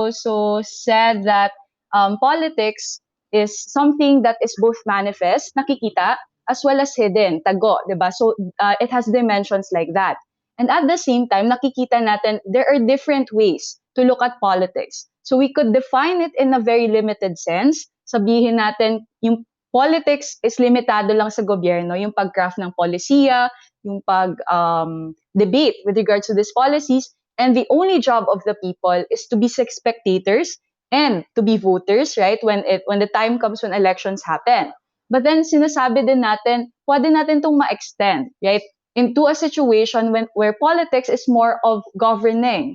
also said that politics is something that is both manifest, nakikita, as well as hidden, tago, diba? So it has dimensions like that. And at the same time, nakikita natin there are different ways to look at politics. So we could define it in a very limited sense. Sabihin natin, yung politics is limitado lang sa gobyerno, yung pag-craft ng polisiya, yung pag-debate with regards to these policies, and the only job of the people is to be spectators and to be voters, right? When the time comes when elections happen. But then sinasabi din natin, pwede natin itong ma-extend, right? Into a situation where politics is more of governing,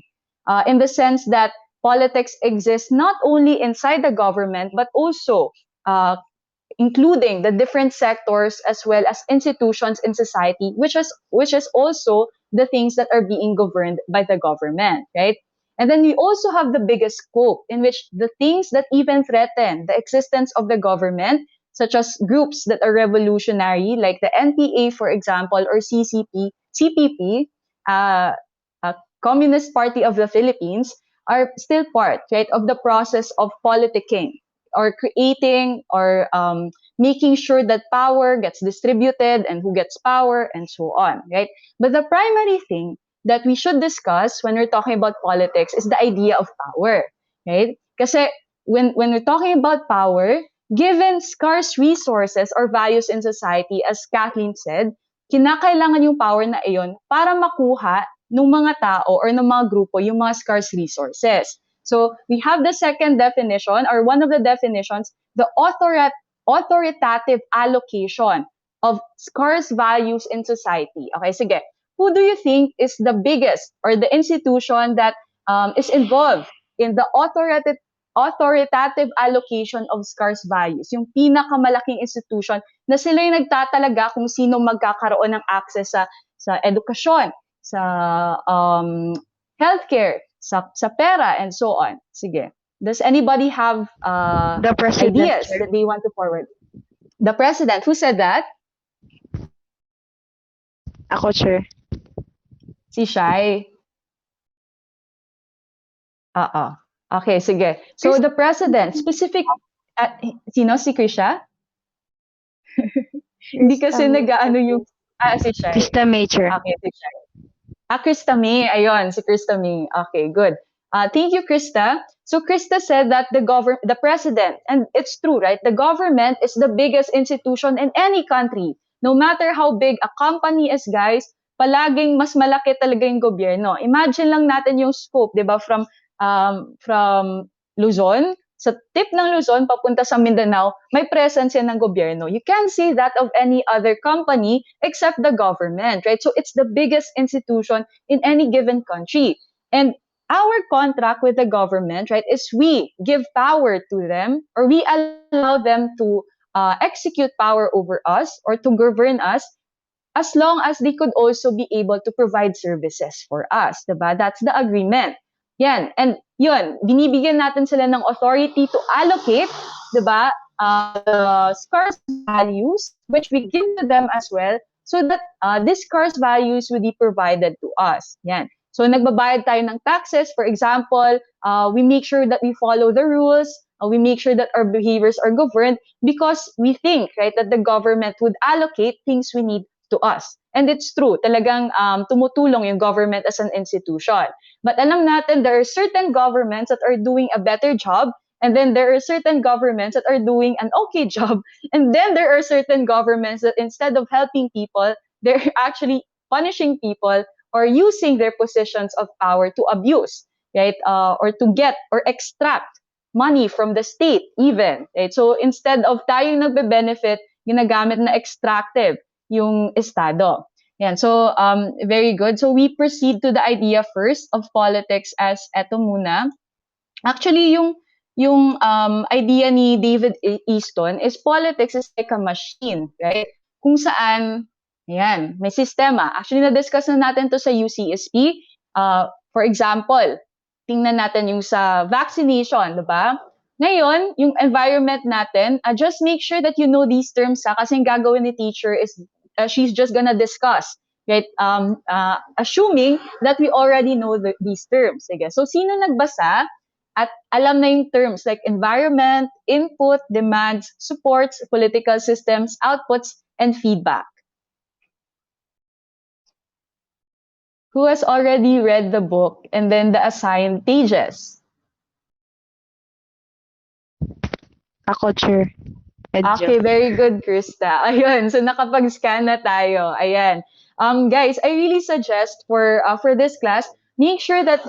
in the sense that politics exists not only inside the government, but also including the different sectors as well as institutions in society, which is also the things that are being governed by the government, right? And then we also have the biggest scope in which the things that even threaten the existence of the government, such as groups that are revolutionary, like the NPA, for example, or CPP, Communist Party of the Philippines, are still part, right, of the process of politicking, or creating, or making sure that power gets distributed and who gets power and so on, right? But the primary thing that we should discuss when we're talking about politics is the idea of power, right? Kasi when we're talking about power, given scarce resources or values in society, as Kathleen said, kinakailangan yung power na iyon para makuha ng mga tao or ng mga grupo yung mga scarce resources. So we have the second definition, or one of the definitions, the authoritative allocation of scarce values in society. Okay, sige. Who do you think is the biggest or the institution that is involved in the authoritative allocation of scarce values? Yung pinakamalaking institution na sila yung nagtatalaga kung sino magkakaroon ng access sa edukasyon, sa healthcare, sa pera, and so on. Sige. Does anybody have The president, ideas sir. that they want to forward? The president. Who said that? Ako, sir. Si Shai. Okay, sige. So the president, specific, sino? Si Krisha? Hindi kasi nag-ano yung, si Shai. Krista Major. Okay, si Shai. Krista May. Ayun, si Krista May. Okay, good. Thank you, Krista. So Krista said that the president, and it's true, right? The government is the biggest institution in any country. No matter how big a company is, guys, palaging mas malaki talaga yung gobyerno. Imagine lang natin yung scope, di ba? From Luzon, sa tip ng Luzon, papunta sa Mindanao, may presence yan ng gobyerno. You can't see that of any other company except the government, right? So it's the biggest institution in any given country. And our contract with the government, right, is we give power to them, or we allow them to execute power over us or to govern us, as long as they could also be able to provide services for us, diba? That's the agreement. Yan. And yun, binibigyan natin sila ng authority to allocate, diba, the scarce values, which we give to them as well, so that these scarce values will be provided to us. Yan. So nagbabayad tayo ng taxes, for example, we make sure that we follow the rules, we make sure that our behaviors are governed because we think, right, that the government would allocate things we need to us. And it's true, talagang tumutulong yung government as an institution. But alam natin, there are certain governments that are doing a better job, and then there are certain governments that are doing an okay job, and then there are certain governments that instead of helping people, they're actually punishing people or using their positions of power to abuse, right? Or to get or extract money from the state even, right? So instead of tayong nagbe-benefit, ginagamit na extractive yung estado. Yan. So very good. So we proceed to the idea first of politics as eto muna. Actually yung idea ni David Easton is politics is like a machine, right? Kung saan ayan, may sistema. Actually, na-discuss na natin to sa UCSP. For example, tingnan natin yung sa vaccination, di ba? Ngayon, yung environment natin, just make sure that you know these terms kasi yung gagawin ni teacher is she's just gonna discuss, right? Assuming that we already know these terms. Sige. So, sino nagbasa at alam na yung terms like environment, input, demands, supports, political systems, outputs, and feedback. Who has already read the book and then the assigned pages? Ako, Chair. Medyo. Okay, very good, Krista. Ayun, so nakapag-scan na tayo. Ayan. Guys, I really suggest for this class, make sure that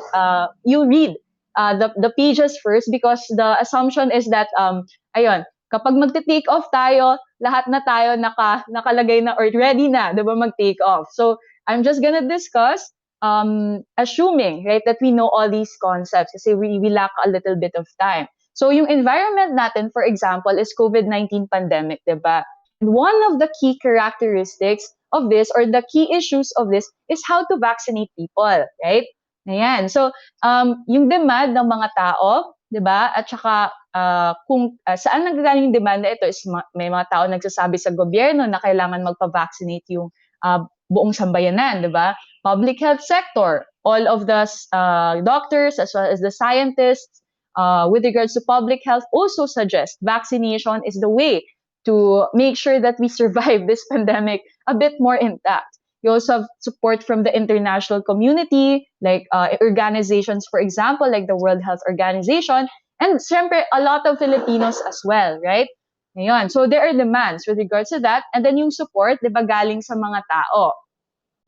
you read the pages first because the assumption is that ayun, kapag magte-take off tayo, lahat na tayo nakalagay na or ready na, 'di ba, mag-take off. So, I'm just gonna discuss assuming, right, that we know all these concepts kasi we lack a little bit of time. So yung environment natin, for example, is COVID-19 pandemic, di ba? And one of the key characteristics of this or the key issues of this is how to vaccinate people, right? Ayan. So, yung demand ng mga tao, di ba? At saka kung saan nanggagaling yung demand na ito is may mga tao nagsasabi sa gobyerno na kailangan magpa-vaccinate yung buong sambayanan, di ba? Public health sector, all of the doctors as well as the scientists, with regards to public health also suggest vaccination is the way to make sure that we survive this pandemic a bit more intact. You also have support from the international community, like organizations, for example, like the World Health Organization, and syempre, a lot of Filipinos as well, right? Ngayon, so there are demands with regards to that, and then yung support, di ba, galing sa mga tao.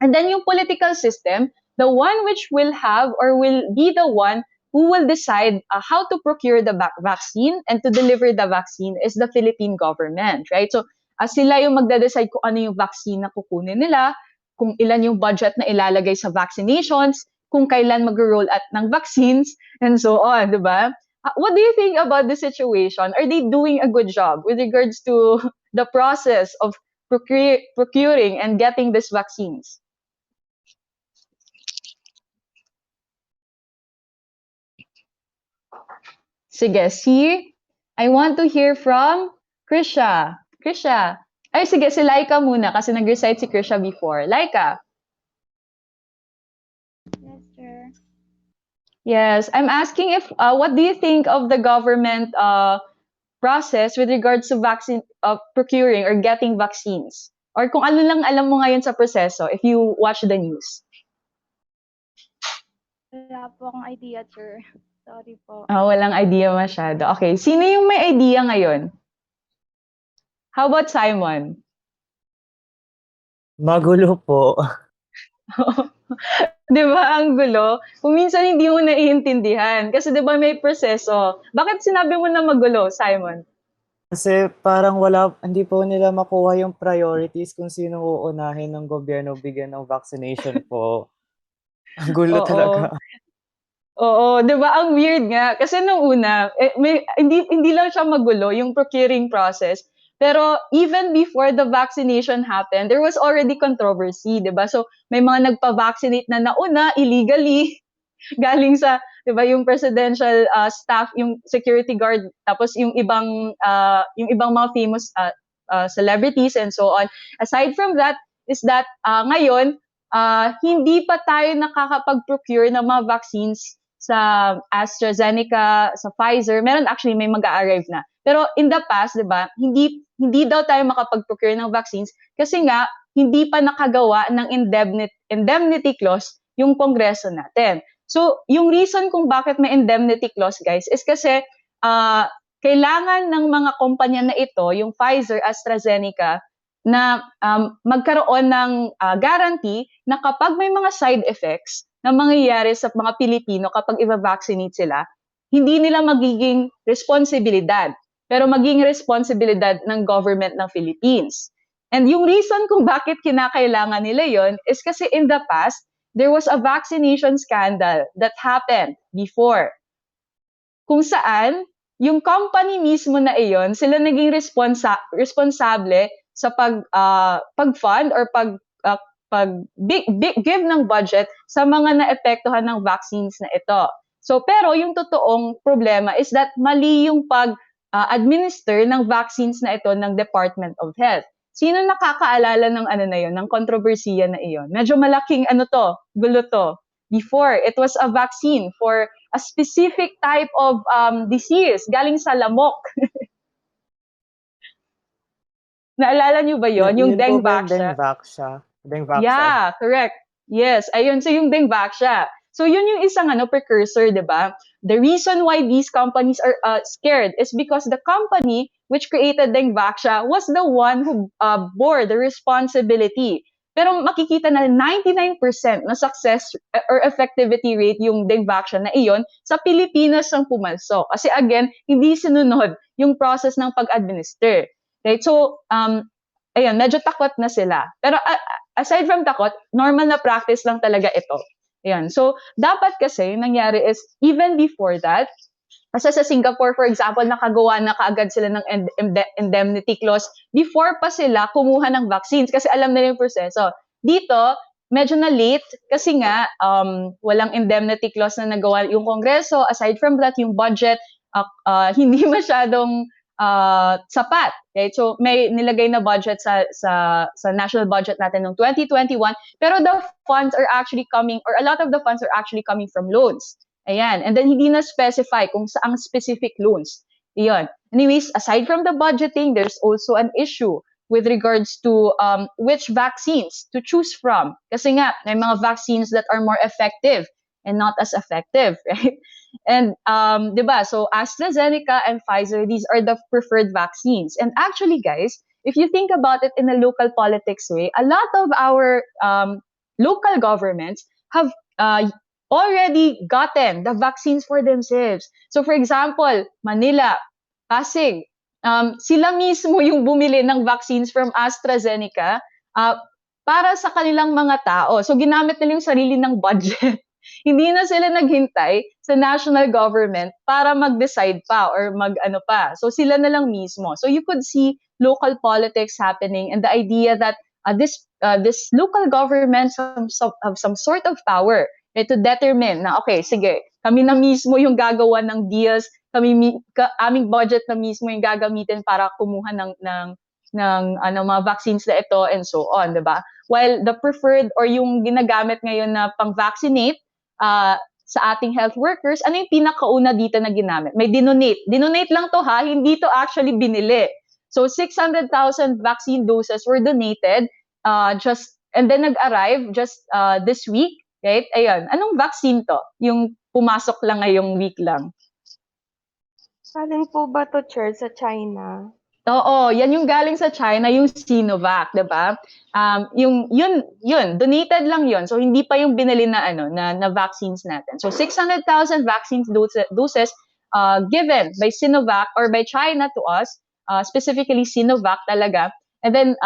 And then yung political system, the one which will have or will be the one who will decide how to procure the vaccine and to deliver the vaccine is the Philippine government, right? So, sila yung magde-decide kung ano yung vaccine na kukunin nila, kung ilan yung budget na ilalagay sa vaccinations, kung kailan mag-roll out ng vaccines, and so on, di ba? What do you think about the situation? Are they doing a good job with regards to the process of procuring and getting these vaccines? Sige, see? I want to hear from Krisha. Krisha. Ay, sige, si Laika muna kasi nag-recite si Krisha before. Laika. Yes, sir. Yes, I'm asking if, what do you think of the government process with regards to vaccine, procuring or getting vaccines? Or kung ano lang alam mo ngayon sa proseso if you watch the news. Wala po akong idea, sir. Sorry po. Walang idea masyado. Okay, sino yung may idea ngayon? How about Simon? Magulo po. Di ba ang gulo? Kung minsan hindi mo naiintindihan. Kasi di ba may proseso. Bakit sinabi mo na magulo, Simon? Kasi parang hindi po nila makuha yung priorities kung sino uunahin ng gobyerno bigyan ng vaccination po. Ang gulo Oo. talaga. Oo, 'di ba ang weird nga kasi nung una hindi lang siya magulo yung procuring process. Pero even before the vaccination happened, there was already controversy, 'di ba? So may mga nagpa-vaccinate na nauna illegally galing sa 'di ba yung presidential staff, yung security guard, tapos yung ibang mga famous celebrities and so on. Aside from that is that ngayon hindi pa tayo nakakapag-procure ng mga vaccines sa AstraZeneca, sa Pfizer. Meron actually may mag-a-arrive na. Pero in the past, 'di ba, hindi daw tayo makapag-procure ng vaccines kasi nga hindi pa nakagawa ng indemnity clause yung kongreso natin. So, yung reason kung bakit may indemnity clause, guys, is kasi kailangan ng mga kumpanya na ito, yung Pfizer, AstraZeneca, na magkaroon ng guarantee na kapag may mga side effects na mangyayari sa mga Pilipino kapag i-vaccinate sila, hindi nila magiging responsibilidad, pero maging responsibilidad ng government ng Philippines. And yung reason kung bakit kinakailangan nila yon is kasi in the past, there was a vaccination scandal that happened before kung saan yung company mismo na iyon, sila naging responsable sa pag-fund or give ng budget sa mga naepektuhan ng vaccines na ito. So, pero yung totoong problema is that mali yung administer ng vaccines na ito ng Department of Health. Sino nakakaalala ng ano na yon, ng kontrobersiya na iyon? Medyo malaking gulo to. Before, it was a vaccine for a specific type of disease galing sa lamok. Naalala niyo ba yon? Yung Yun po dengue ba yung vaxia? Dengvaxia? Dengvaxia. Yeah, correct. Yes, ayun. So yung Dengvaxia. So yun yung isang precursor, di ba? The reason why these companies are scared is because the company which created Dengvaxia was the one who bore the responsibility. Pero makikita na 99% na success or effectivity rate yung Dengvaxia na iyon sa Pilipinas ang pumalsok. Kasi again, hindi sinunod yung process ng pag-administer. Right? So, ayun, medyo takot na sila. Pero aside from takot, normal na practice lang talaga ito. Ayan. So, dapat kasi, nangyari is, even before that, kasi sa Singapore, for example, nakagawa na kaagad sila ng indemnity clause before pa sila kumuha ng vaccines kasi alam nila yung proseso. Dito, medyo na late kasi nga walang indemnity clause na nagawa yung Kongreso. Aside from that, yung budget hindi masyadong sapat. Right? So may nilagay na budget sa national budget natin noong 2021, pero the funds are actually coming, or a lot of the funds are actually coming from loans. Ayan. And then hindi na specify kung saang specific loans. Iyon. Anyways, aside from the budgeting, there's also an issue with regards to which vaccines to choose from. Kasi nga, may mga vaccines that are more effective and not as effective, right? And, di ba? So, AstraZeneca and Pfizer, these are the preferred vaccines. And actually, guys, if you think about it in a local politics way, a lot of our local governments have already gotten the vaccines for themselves. So, for example, Manila, Pasig, sila mismo yung bumili ng vaccines from AstraZeneca para sa kanilang mga tao. So, ginamit nila yung sarili ng budget. Hindi na sila naghintay sa national government para mag-decide pa or mag-ano pa. So, sila na lang mismo. So, you could see local politics happening and the idea that this local government have some sort of power to determine na, okay, sige, kami na mismo yung gagawa ng deals, aming budget na mismo yung gagamitin para kumuha ng mga vaccines na ito and so on, di ba? While the preferred or yung ginagamit ngayon na pang-vaccinate sa ating health workers, ano yung pinakauna dito na ginamit? May dinonate. Dinonate lang to ha, hindi to actually binili. So 600,000 vaccine doses were donated and then nag-arrive just this week. Right? Ayun. Anong vaccine to? Yung pumasok lang ngayong week lang. Galing po ba to, Chair, sa China? Oo, yan yung galing sa China, yung Sinovac, 'di ba? Yun, donated lang yun. So hindi pa yung binili na na vaccines natin. So 600,000 vaccines doses given by Sinovac or by China to us, specifically Sinovac talaga. And then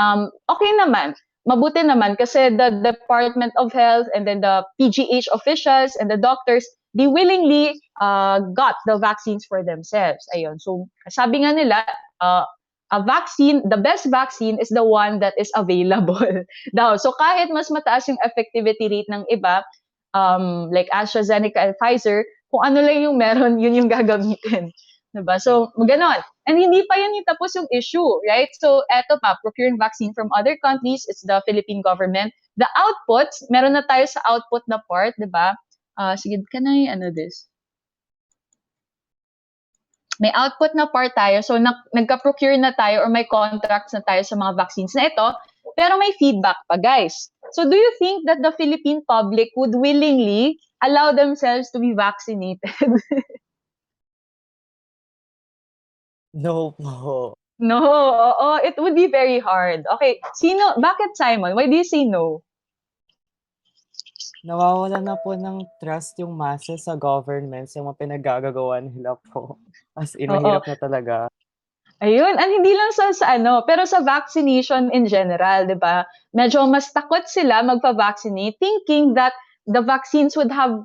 okay naman. Mabuti naman kasi the Department of Health and then the PGH officials and the doctors, they willingly got the vaccines for themselves. Ayun. So sabi nga nila, a vaccine, the best vaccine is the one that is available daw. So kahit mas mataas yung effectivity rate ng iba, like AstraZeneca and Pfizer, kung ano lang yung meron, yun yung gagamitin. Diba? So, ganon. And hindi pa yun yung tapos yung issue, right? So, eto pa, procuring vaccine from other countries, it's the Philippine government. The outputs, meron na tayo sa output na part, diba? Sige, can I, this? May output na part tayo. So, nagka-procure na tayo or may contracts na tayo sa mga vaccines na ito. Pero may feedback pa, guys. So, do you think that the Philippine public would willingly allow themselves to be vaccinated? No po. No, oo, it would be very hard. Okay, bakit Simon? Why do you say no? Nawawala na po ng trust yung masses sa government sa mga pinaggagawa nila po. As in, Oo. mahirap na talaga. Ayun, and hindi lang sa pero sa vaccination in general, 'di ba? Medyo mas takot sila magpa-vaccinate thinking that the vaccines would have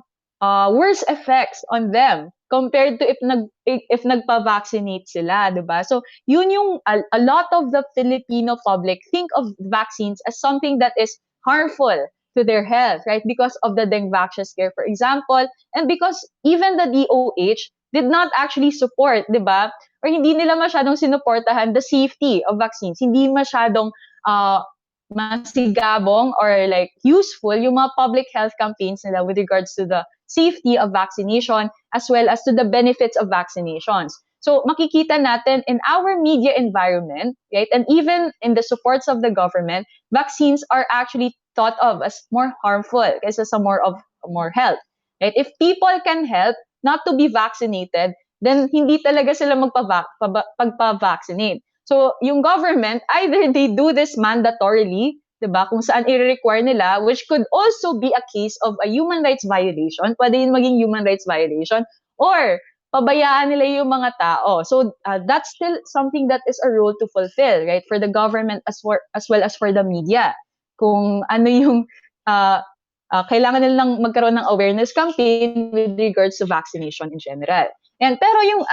worse effects on them compared to if nagpa-vaccinate sila, 'di ba? So, yun yung a lot of the Filipino public think of vaccines as something that is harmful to their health, right? Because of the dengue vaccine scare, for example, and because even the DOH did not actually support, 'di ba? Or hindi nila masyadong sinuportahan the safety of vaccines. Hindi masyadong masigabong or like useful yung mga public health campaigns nila with regards to the safety of vaccination. as well as to the benefits of vaccinations. So makikita natin in our media environment, right, and even in the supports of the government, vaccines are actually thought of as more harmful kaysa sa more health. Right? If people can help not to be vaccinated, then hindi talaga sila pagpa-vaccinate. So yung government, either they do this mandatorily, 'di ba? Kung saan i-require nila, which could also be a case of a human rights violation, pwede yun maging human rights violation, or pabayaan nila yung mga tao. So that's still something that is a role to fulfill, right? For the government as well as for the media. Kung ano yung kailangan nilang magkaroon ng awareness campaign with regards to vaccination in general. And pero yung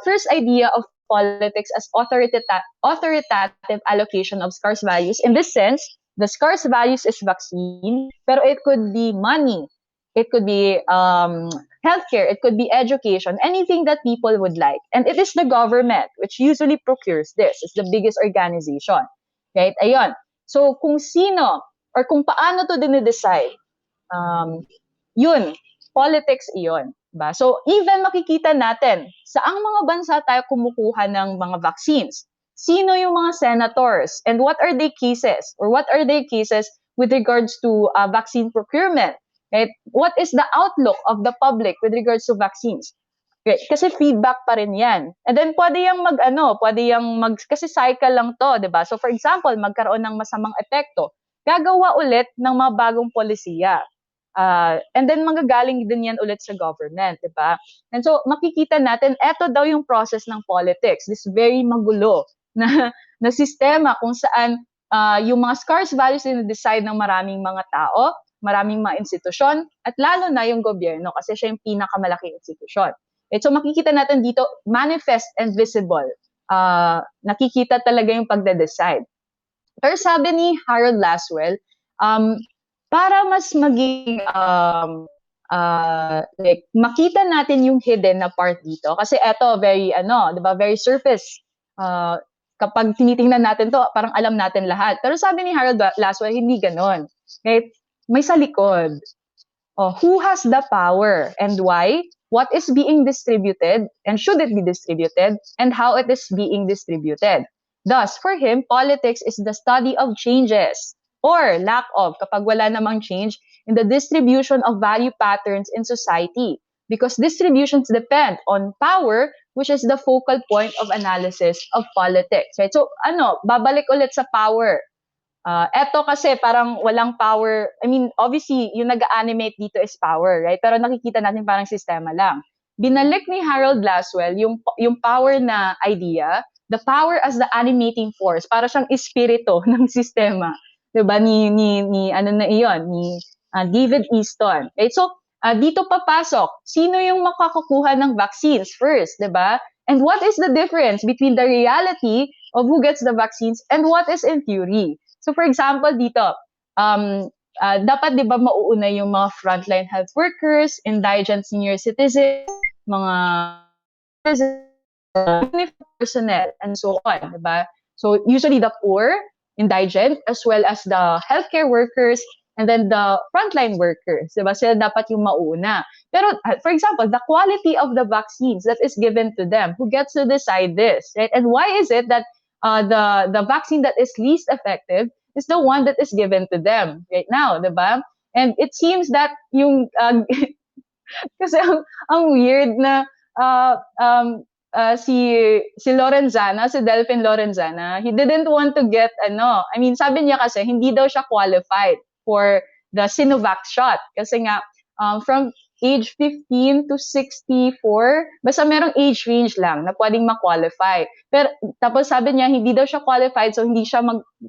first idea of politics as authoritative allocation of scarce values, in this sense, the scarce values is vaccine, pero it could be money, it could be healthcare, it could be education, anything that people would like. And it is the government which usually procures this. It's the biggest organization. Right? Ayun. So kung sino or kung paano to dinidecide, yun, politics iyon. Diba? So even makikita natin, saang mga bansa tayo kumukuha ng mga vaccines? Sino yung mga senators? And what are their cases? Or what are their cases with regards to vaccine procurement? Right? What is the outlook of the public with regards to vaccines? Right? Kasi feedback pa rin yan. And then pwede yung kasi cycle lang to, di ba? So for example, magkaroon ng masamang epekto, gagawa ulit ng mga bagong polisiya. And then magagaling din yan ulit sa government, di ba? And so makikita natin, eto daw yung process ng politics, this very magulo na sistema kung saan yung mga scarce values decide ng maraming mga tao, maraming mga institusyon, at lalo na yung gobyerno kasi siya yung pinakamalaking institusyon. So makikita natin dito, manifest and visible. Nakikita talaga yung pagde-decide. Pero sabi ni Harold Laswell, para mas maging like makita natin yung hidden na part dito kasi eto very 'di ba, very surface. Kapag tinitingnan natin to, parang alam natin lahat. Pero sabi ni Harold Laswell, hindi ganoon. Right? May sa likod. Who has the power and why? What is being distributed and should it be distributed and how it is being distributed? Thus, for him, politics is the study of changes or lack of, kapag wala namang change, in the distribution of value patterns in society. Because distributions depend on power, which is the focal point of analysis of politics. Right? So, babalik ulit sa power. Eto kasi parang walang power. I mean, obviously, yung nag-animate dito is power, right? Pero nakikita natin parang sistema lang. Binalik ni Harold Laswell yung power na idea, the power as the animating force, para siyang espiritu ng sistema. 'Di ba? Ni David Easton. Right? So, dito papasok, sino yung makakukuha ng vaccines first, 'di ba? And what is the difference between the reality of who gets the vaccines and what is in theory? So for example dito, dapat 'di ba mauuna yung mga frontline health workers, indigent senior citizens, mga personnel and so on, 'di ba? So usually the poor, indigent, as well as the healthcare workers and then the frontline workers, 'di ba? Sila dapat yung mauuna. Pero for example, the quality of the vaccines that is given to them, who gets to decide this, right? And why is it that the vaccine that is least effective is the one that is given to them right now, 'di ba? And it seems that yung kasi ang weird na si Lorenzana, si Delphine Lorenzana, he didn't want to get I mean, sabi niya kasi hindi daw siya qualified for the Sinovac shot kasi nga from age 15 to 64, basta merong age range lang na pwedeng ma-qualify. Pero tapos sabi niya hindi daw siya qualified so hindi siya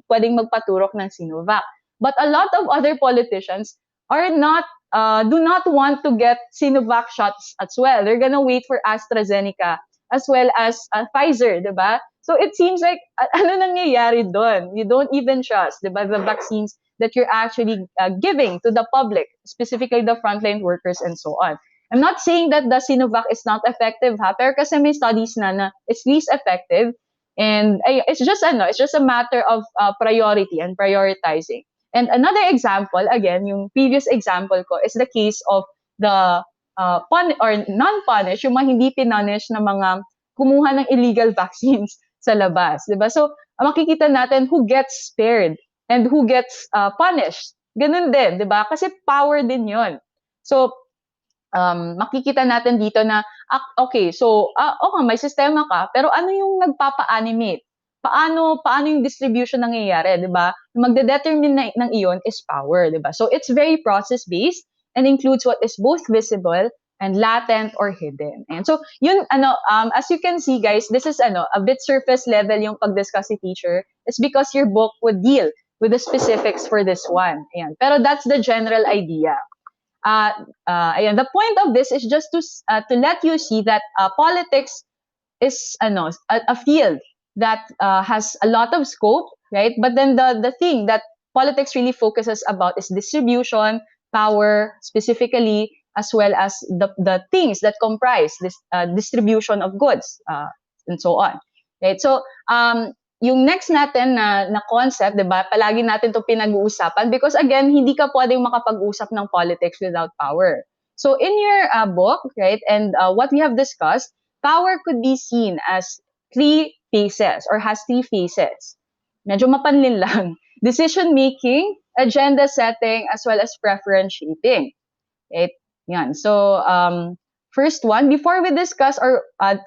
pwedeng magpaturok ng Sinovac. But a lot of other politicians do not want to get Sinovac shots as well. They're gonna wait for AstraZeneca as well as Pfizer, 'di ba? So it seems like ano nangyayari doon? You don't even trust, 'di ba, the vaccines that you're actually giving to the public, specifically the frontline workers and so on. I'm not saying that the Sinovac is not effective, pero kasi may studies na it's least effective, and it's just a matter of priority and prioritizing. And another example, again, yung previous example ko is the case of the or non-punish, yung mga hindi pinunish na mga kumuha ng illegal vaccines sa labas, 'di ba? So, makikita natin who gets spared and who gets punished. Ganun din, 'di ba? Kasi power din 'yon. So, makikita natin dito na okay, so okay, may sistema ka, pero ano yung nagpapa-animate? Paano yung distribution nangyayari, 'di ba? Magde-determine ng iyon is power, 'di ba? So it's very process-based and includes what is both visible and latent or hidden. And so yun as you can see guys, this is a bit surface level yung pag-discuss si teacher. It's because your book would deal with the specifics for this one. Ayan. Pero that's the general idea. Ayan, the point of this is just to let you see that politics is a field that has a lot of scope, right? But then the thing that politics really focuses about is distribution, power, specifically, as well as the things that comprise this distribution of goods, and so on. Right? So, yung next natin na concept, 'di ba? Palagi natin 'to pinag-uusapan because again, hindi ka pwedeng makapag-usap ng politics without power. So in your book, right, and what we have discussed, power could be seen as three phases or has three phases. Medyo mapanlin lang. Decision making, agenda setting, as well as preference shaping. Right? Yan. So, first one, before we discuss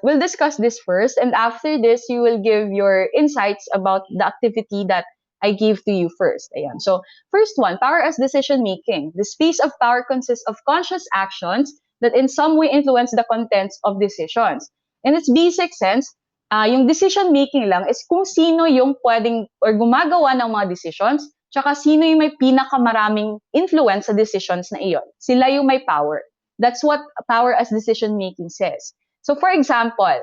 we'll discuss this first, and after this, you will give your insights about the activity that I gave to you first. Ayan. So, first one, power as decision making. The space of power consists of conscious actions that in some way influence the contents of decisions. In its basic sense, yung decision making lang is kung sino yung pwedeng or gumagawa ng mga decisions, tsaka sino yung may pinakamaraming influence sa decisions na iyon. Sila yung may power. That's what power as decision making says. So for example,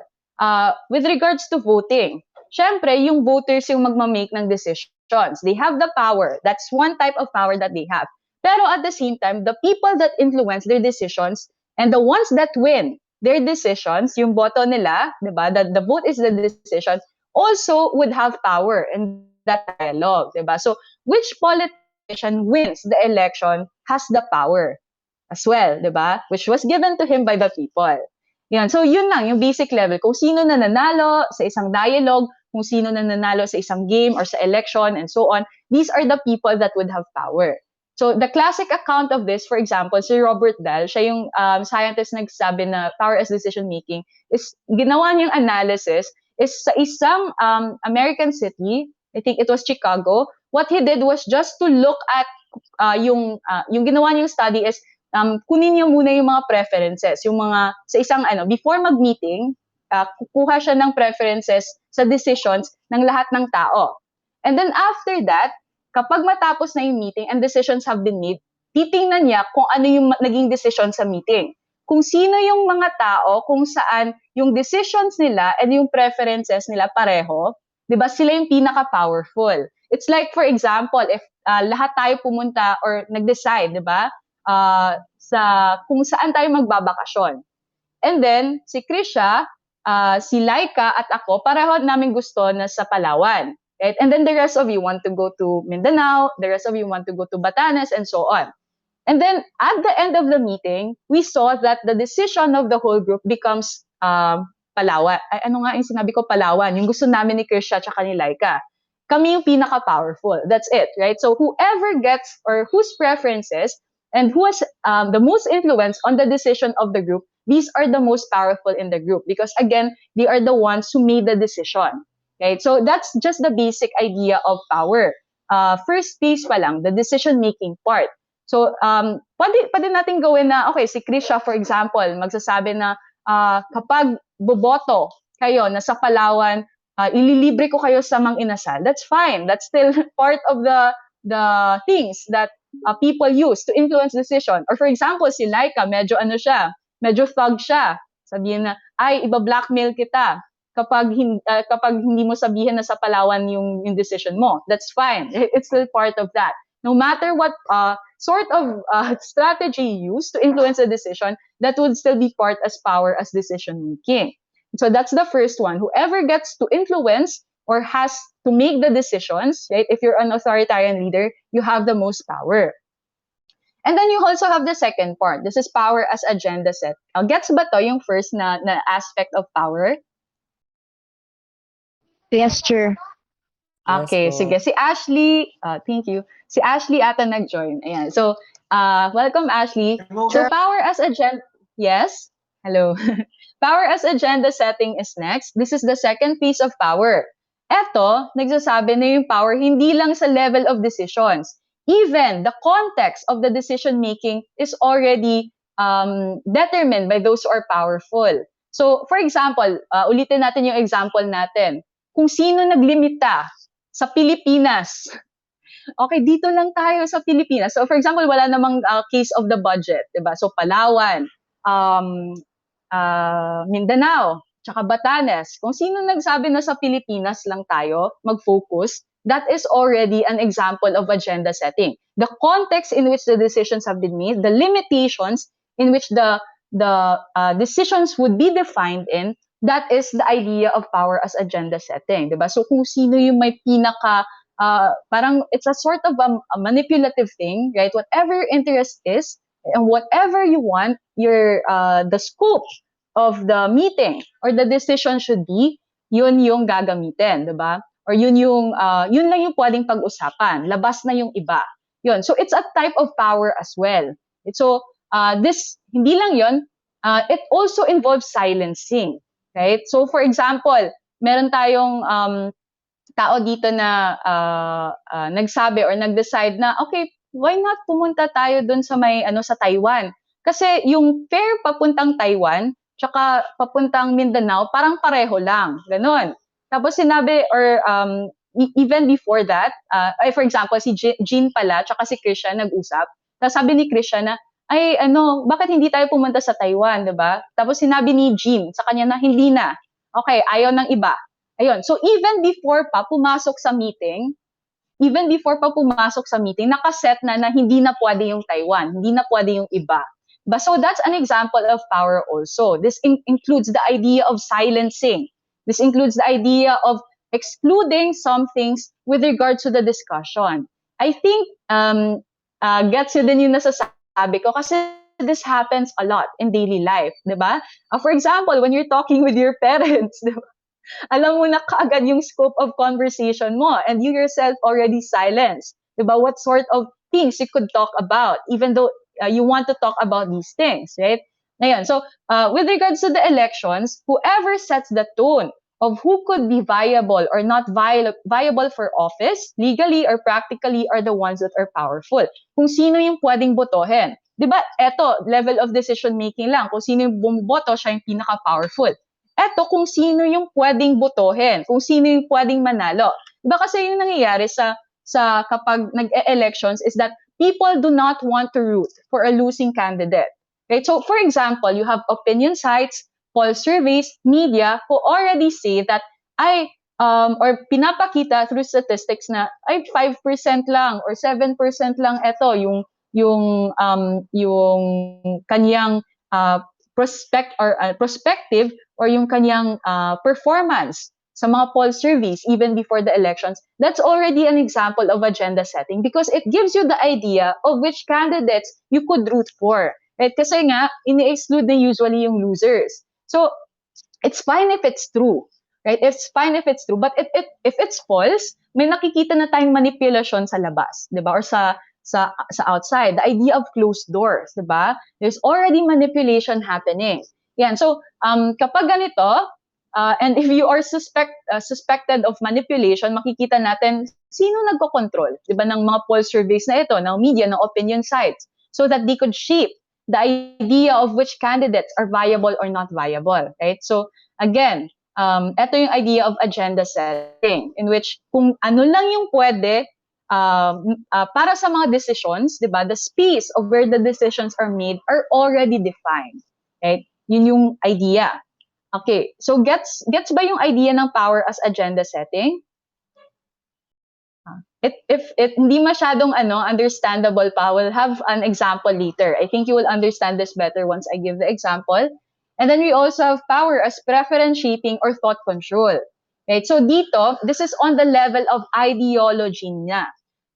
with regards to voting, syempre yung voters yung magma-make ng decisions. They have the power. That's one type of power that they have. Pero at the same time, the people that influence their decisions and the ones that win their decisions, yung boto nila, di ba, the vote is the decision, also would have power in that dialogue, di ba? So, which politician wins the election has the power as well, di ba? Which was given to him by the people. Yan. So, yun lang, yung basic level. Kung sino na nanalo sa isang dialogue, kung sino na nanalo sa isang game or sa election and so on, these are the people that would have power. So, the classic account of this, for example, si Robert Dahl, siya yung scientist nagsabi na power as decision making, is ginawa niyang analysis is sa isang American city, I think it was Chicago, what he did was just to look at yung ginawa niyang study is kunin niya muna yung mga preferences, yung mga sa isang before mag-meeting, kukuha siya ng preferences sa decisions ng lahat ng tao. And then after that, kapag matapos na yung meeting and decisions have been made, titingnan niya kung ano yung naging decision sa meeting. Kung sino yung mga tao, kung saan yung decisions nila and yung preferences nila pareho, 'di ba? Sila yung pinaka-powerful. It's like for example, if lahat tayo pumunta or nag-decide, 'di ba? Sa kung saan tayo magbabakasyon. And then si Krisha, si Laika at ako, pareho namin gusto na sa Palawan. Right? And then the rest of you want to go to Mindanao, the rest of you want to go to Batanes, and so on. And then at the end of the meeting, we saw that the decision of the whole group becomes Palawan. Ay, ano nga yung sinabi ko, Palawan. Yung gusto namin ni Krisha at ni Laika. Kami yung pinaka-powerful. That's it, right? So whoever gets or whose preferences and who has the most influence on the decision of the group, these are the most powerful in the group because again, they are the ones who made the decision. Right? So that's just the basic idea of power. First phase pa lang, the decision-making part. So, pwede natin gawin na, okay, si Krisha, for example, magsasabi na kapag boboto kayo na sa Palawan, ililibre ko kayo sa Mang Inasal. That's fine. That's still part of the things that people use to influence decision. Or for example, si Laika, medyo thug siya. Sabihin na, ay, iba-blackmail kita kapag hindi mo sabihin na sa Palawan yung decision mo. That's fine. It's still part of that. No matter what sort of strategy you use to influence a decision, that would still be part as power as decision making. So that's the first one. Whoever gets to influence or has to make the decisions, right? If you're an authoritarian leader, you have the most power. And then you also have the second part. This is power as agenda set. Gets ba to yung first na aspect of power? Yes, Chair. Yes Okay, po. sige. Si Ashley, thank you. Si Ashley ata nag-join. Ayan. So, welcome Ashley. So, power as agenda, yes? Hello. Power as agenda setting is next. This is the second piece of power. Eto, nagsasabi na yung power hindi lang sa level of decisions. Even the context of the decision making is already determined by those who are powerful. So, for example, ulitin natin yung example natin. Kung sino naglimita sa Pilipinas. Okay, dito lang tayo sa Pilipinas. So, for example, wala namang case of the budget, 'di ba? So, Palawan, Mindanao, tsaka Batanes. Kung sino nagsabi na sa Pilipinas lang tayo mag-focus, that is already an example of agenda setting. The context in which the decisions have been made, the limitations in which the decisions would be defined in, that is the idea of power as agenda setting, 'di ba? So kung sino yung may pinaka parang it's a sort of a manipulative thing, right? Whatever your interest is and whatever you want your the scope of the meeting or the decision should be, yun yung gagamitin, 'di ba? Or yun lang yung pwedeng pag-usapan, labas na yung iba. Yun. So it's a type of power as well. So this hindi lang yun, it also involves silencing, right? So for example, meron tayong tao dito na nagsabi or nag-decide na okay, why not pumunta tayo dun sa may sa Taiwan? Kasi yung fare papuntang Taiwan tsaka papuntang Mindanao parang pareho lang, ganun. Tapos sinabi or even before that, for example si Jean pala tsaka si Christian nag-usap. Tapos sabi ni Christian na ay bakit hindi tayo pumunta sa Taiwan, 'di ba? Tapos sinabi ni Jean sa kanya na hindi na. Okay, ayaw ng iba. Ayun. So even before pa pumasok sa meeting, nakaset na hindi na pwede yung Taiwan, hindi na pwede yung iba. But so that's an example of power also. This includes the idea of silencing. This includes the idea of excluding some things with regard to the discussion. I think gets yun din yung nasasabi ko kasi this happens a lot in daily life, di ba? For example, when you're talking with your parents, di ba? Alam mo na kaagad yung scope of conversation mo and you yourself already silenced. Diba? What sort of things you could talk about even though you want to talk about these things, right? Ngayon, so with regards to the elections, whoever sets the tone of who could be viable or not viable for office, legally or practically, are the ones that are powerful. Kung sino yung pwedeng botohin. Diba? Eto, level of decision making lang. Kung sino yung bumoto, siya yung pinaka-powerful. Eto kung sino yung pwedeng botohin, kung sino yung pwedeng manalo. Diba kasi yung nangyayari sa kapag nag-elections is that people do not want to root for a losing candidate. Right? So for example, you have opinion sites, poll surveys, media who already say that or pinapakita through statistics na ay 5% lang or 7% lang ito yung kanyang prospective or yung kanyang performance sa mga poll surveys even before the elections. That's already an example of agenda setting because it gives you the idea of which candidates you could root for. Right? Kasi nga, ini-exclude na usually yung losers. So, it's fine if it's true. Right? It's fine if it's true. But if it's false, may nakikita na tayong manipulation sa labas. Diba? Or sa outside. The idea of closed doors. Diba? There's already manipulation happening. Yan. So, kapag ganito, and if you are suspected of manipulation, makikita natin sino nagko-control, 'di ba, ng mga poll surveys na ito, ng media, ng opinion sites, so that they could shape the idea of which candidates are viable or not viable, right? So again, ito yung idea of agenda setting in which kung ano lang yung pwede para sa mga decisions, 'di ba? The space of where the decisions are made are already defined, right? Yun yung idea. Okay, so gets ba yung idea ng power as agenda setting? If hindi masyadong understandable pa, we'll have an example later. I think you will understand this better once I give the example. And then we also have power as preference shaping or thought control. Right? So dito, this is on the level of ideology niya.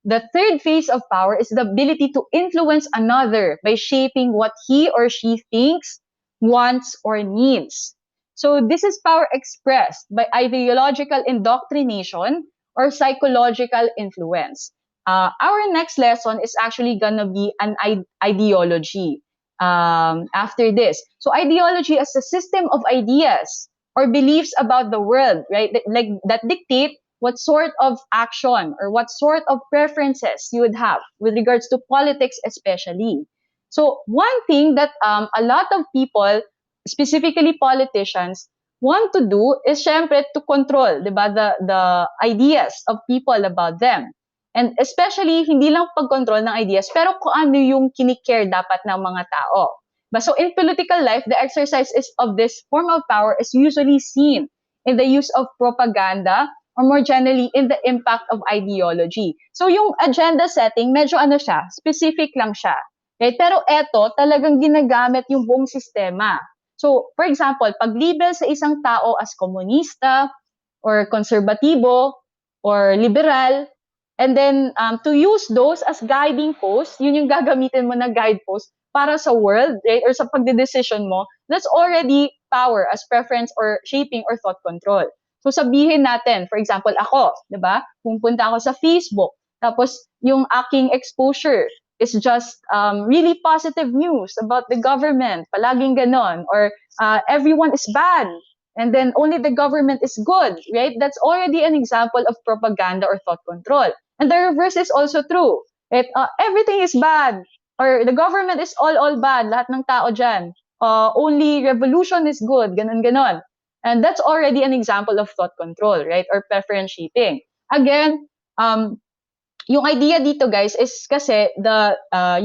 the third phase of power is the ability to influence another by shaping what he or she thinks, wants, or needs. So this is power expressed by ideological indoctrination or psychological influence. Our next lesson is actually gonna be an ideology after this. So ideology is a system of ideas or beliefs about the world, right? Like that dictate what sort of action or what sort of preferences you would have with regards to politics, especially. So one thing that a lot of people, specifically politicians, want to do is syempre to control, 'di ba, the ideas of people about them. And especially hindi lang pag-control ng ideas, pero kung ano yung kinikare dapat ng mga tao. But so in political life, the exercise of this form of power is usually seen in the use of propaganda or more generally in the impact of ideology. So yung agenda setting, medyo ano siya, specific lang siya. Okay? Pero eto, talagang ginagamit yung buong sistema. So, for example, pag-label sa isang tao as komunista or konserbatibo or liberal, and then to use those as guiding posts, yun yung gagamitin mo na guide post para sa world, right? Or sa pagdedesisyon mo, that's already power as preference or shaping or thought control. So sabihin natin, for example, ako, 'di ba? Pupunta ako sa Facebook, tapos yung aking exposure is just really positive news about the government, palaging ganon, or everyone is bad, and then only the government is good, right? That's already an example of propaganda or thought control. And the reverse is also true. Everything is bad, or the government is all bad, lahat ng tao dyan. Only revolution is good, ganon. And that's already an example of thought control, right? Or preference shaping. Again, yung idea dito guys is kasi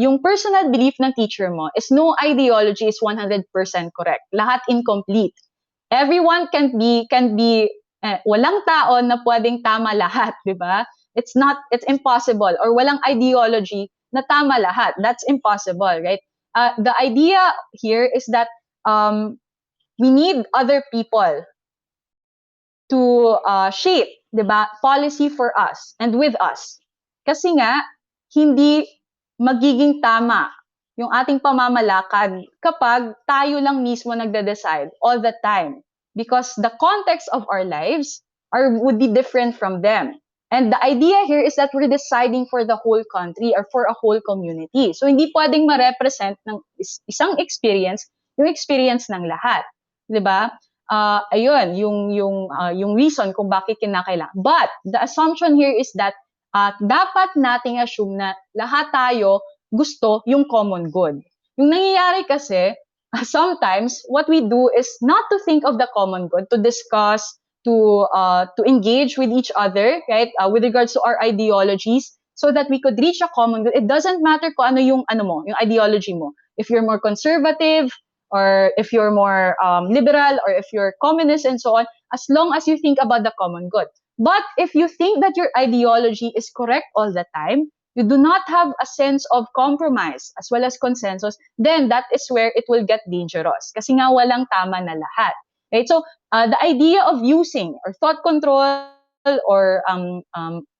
yung personal belief ng teacher mo is no ideology is 100% correct. Lahat incomplete. Everyone can be walang tao na pwedeng tama lahat, 'di ba? It's impossible, or walang ideology na tama lahat. That's impossible, right? The idea here is that we need other people to shape, 'di ba, policy for us and with us. Kasi nga hindi magiging tama yung ating pamamalakad kapag tayo lang mismo nagde-decide all the time, because the context of our lives would be different from them. And the idea here is that we're deciding for the whole country or for a whole community. So hindi pwedeng ma-represent ng isang experience yung experience ng lahat, 'di ba? Ayun, yung reason kung bakit kinakailangan. But the assumption here is that dapat nating assume na lahat tayo gusto yung common good. Yung nangyayari kasi, sometimes what we do is not to think of the common good, to discuss, to engage with each other, right? With regards to our ideologies, so that we could reach a common good. It doesn't matter kung ano yung ideology mo. If you're more conservative, or if you're more liberal, or if you're communist and so on, as long as you think about the common good. But if you think that your ideology is correct all the time, you do not have a sense of compromise as well as consensus, then that is where it will get dangerous. Kasi nga walang tama na lahat. Right? So the idea of using or thought control or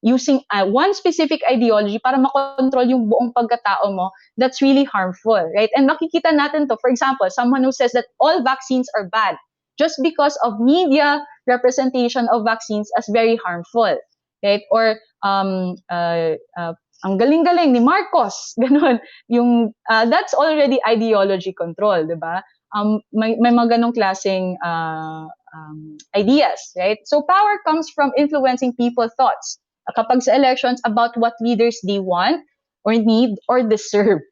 using one specific ideology para makontrol yung buong pagkatao mo, that's really harmful, right? And makikita natin to, for example, someone who says that all vaccines are bad just because of media representation of vaccines as very harmful, right? Or ang galing-galing ni Marcos, ganun. Yung that's already ideology control, 'di ba? May mga ganong klaseng ideas, right? So power comes from influencing people's thoughts. Kapag sa elections, about what leaders they want or need or deserve.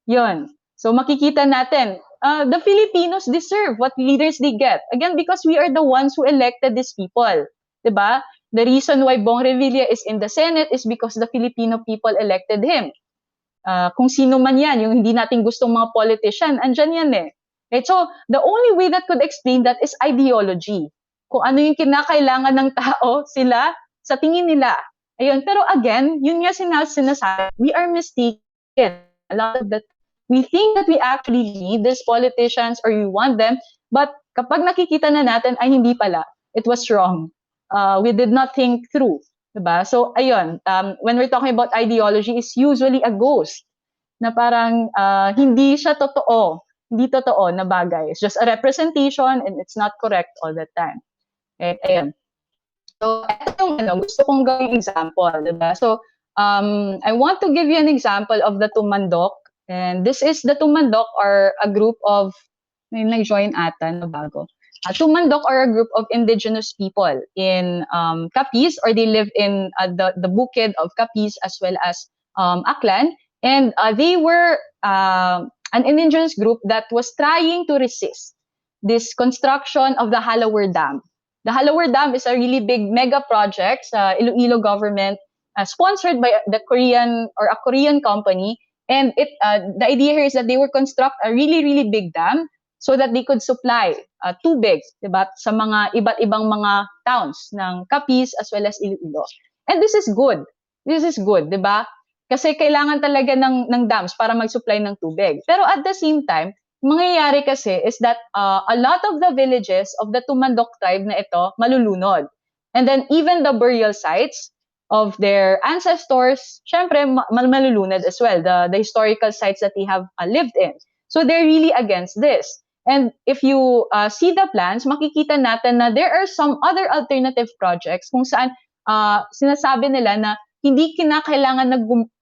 Yun. So makikita natin, the Filipinos deserve what leaders they get. Again, because we are the ones who elected these people. Diba? The reason why Bong Revilla is in the Senate is because the Filipino people elected him. Kung sino man yan, yung hindi natin gustong mga politician, andyan yan eh. Right? So, the only way that could explain that is ideology. Kung ano yung kinakailangan ng tao, sila, sa tingin nila. Ayun. Pero again, yun nga sinasabi, we are mistaken. A lot of that, we think that we actually need these politicians or we want them, but kapag nakikita na natin, ay hindi pala. It was wrong. We did not think through Diba? So, ayun, when we're talking about ideology, is usually a ghost na parang hindi siya totoo. Hindi totoo na bagay. It's just a representation and it's not correct all the time. Okay, ayun. So, ito yung gusto kong gawing example, diba? So, I want to give you an example of the Tumandok. And this is the Tumandok are a group of, may nag-join ata na bago. Tumandok are a group of indigenous people in Capiz, or they live in the bukid of Capiz as well as Aklan. And they were an indigenous group that was trying to resist this construction of the Halawer Dam. The Halawer Dam is a really big mega project sa Iloilo government, sponsored by the Korean or a Korean company. And the idea here is that they would construct a really, really big dam so that they could supply tubig, diba, sa mga iba't ibang mga towns ng Capiz as well as Iloilo. And this is good. This is good, diba? Kasi kailangan talaga ng dams para mag-supply ng tubig. Pero at the same time, mangyayari kasi is that a lot of the villages of the Tumandok tribe na ito malulunod. And then even the burial sites of their ancestors, syempre malulunod as well, the historical sites that they have lived in. So they're really against this. And if you see the plans, makikita natin na there are some other alternative projects kung saan sinasabi nila na hindi kinakailangan na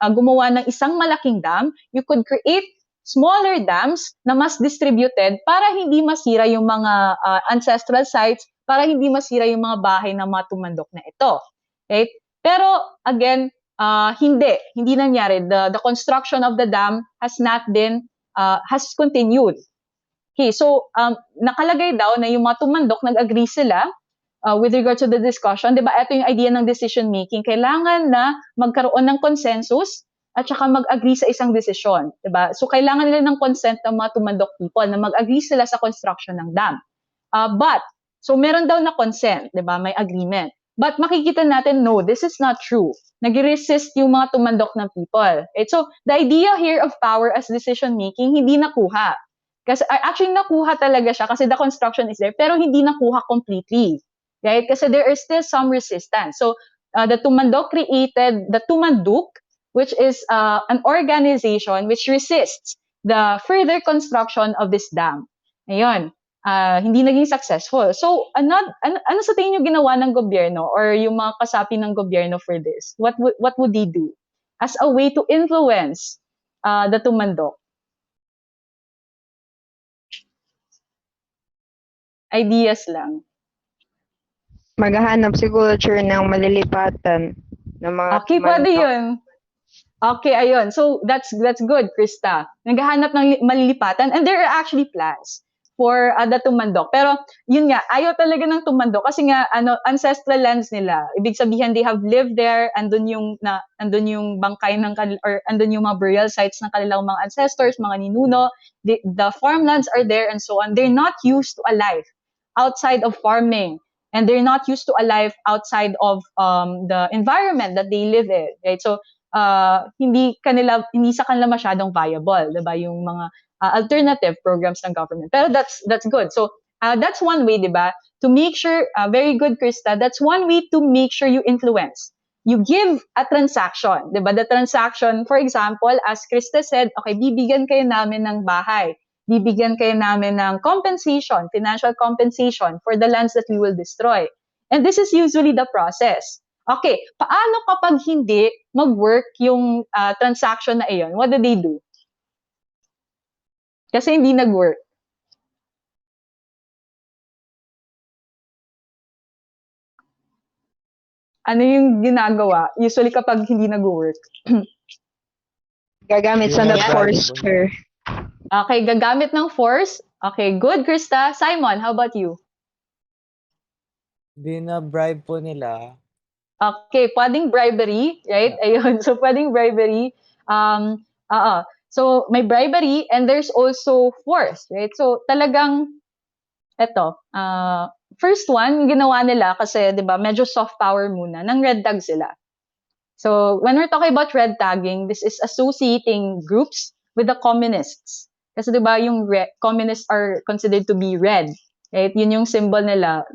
gumawa ng isang malaking dam. You could create smaller dams na mas distributed para hindi masira yung mga ancestral sites, para hindi masira yung mga bahay ng mga tumandok na ito. Okay? Pero again, hindi nangyari. The construction of the dam has not been, has continued. Okay, so nakalagay daw na yung mga tumandok, nag-agree sila with regard to the discussion. Diba, ito yung idea ng decision making. Kailangan na magkaroon ng consensus at saka mag-agree sa isang desisyon. Diba? So kailangan nila ng consent ng mga tumandok people na mag-agree sila sa construction ng dam. So meron daw na consent, diba? May agreement. But makikita natin, no, this is not true. Nag-resist yung mga tumandok ng people. Right? So the idea here of power as decision making, hindi nakuha. Kasi actually nakuha talaga siya kasi the construction is there, pero hindi nakuha completely. Right? Kasi there is still some resistance. So the Tumandok created the Tumanduk, which is an organization which resists the further construction of this dam. Ayun. Hindi naging successful. So, ano sa tingin nyo ginawa ng gobyerno or yung mga kasapi ng gobyerno for this? What would they do as a way to influence the Tumandok? Ideas lang. Maghahanap siguro, Chair, ng malilipatan ng mga Okay, pwede yun. Okay, ayun. So, that's good, Krista. Naghahanap ng malilipatan and there are actually plans for the Tumandok. Pero, yun nga, ayaw talaga ng Tumandok kasi nga, ancestral lands nila. Ibig sabihin, they have lived there, andun yung bangkay ng or andun yung mga burial sites ng kanilang mga ancestors, mga ninuno. The farmlands are there and so on. They're not used to a life outside of farming. And they're not used to a life outside of the environment that they live in. Right? So, hindi sa kanila masyadong viable, 'di ba, yung mga alternative programs ng government. Pero that's good. So that's one way, 'di ba, to make sure, very good, Krista, that's one way to make sure you influence. You give a transaction, 'di ba? The transaction, for example, as Krista said, okay, bibigyan kayo namin ng bahay. Bibigyan kayo namin ng compensation, financial compensation for the lands that we will destroy. And this is usually the process. Okay, paano kapag hindi mag-work yung transaction na iyon? What do they do? Kasi hindi nag-work. Ano yung ginagawa? Usually kapag hindi nag-work. Gagamit sa Yeah, ng force, bribe. Chair. Okay, gagamit ng force. Okay, good, Krista. Simon, how about you? Bina-bribe po nila. Okay, pwedeng bribery, right? Ayun, so pwedeng bribery. So may bribery and there's also force, right? So talagang eto, first one, ginawa nila kasi 'di ba, medyo soft power muna, nang red tag sila. So when we're talking about red tagging, this is associating groups with the communists. Kasi 'di ba, yung communists are considered to be red, right? Yun yung symbol nila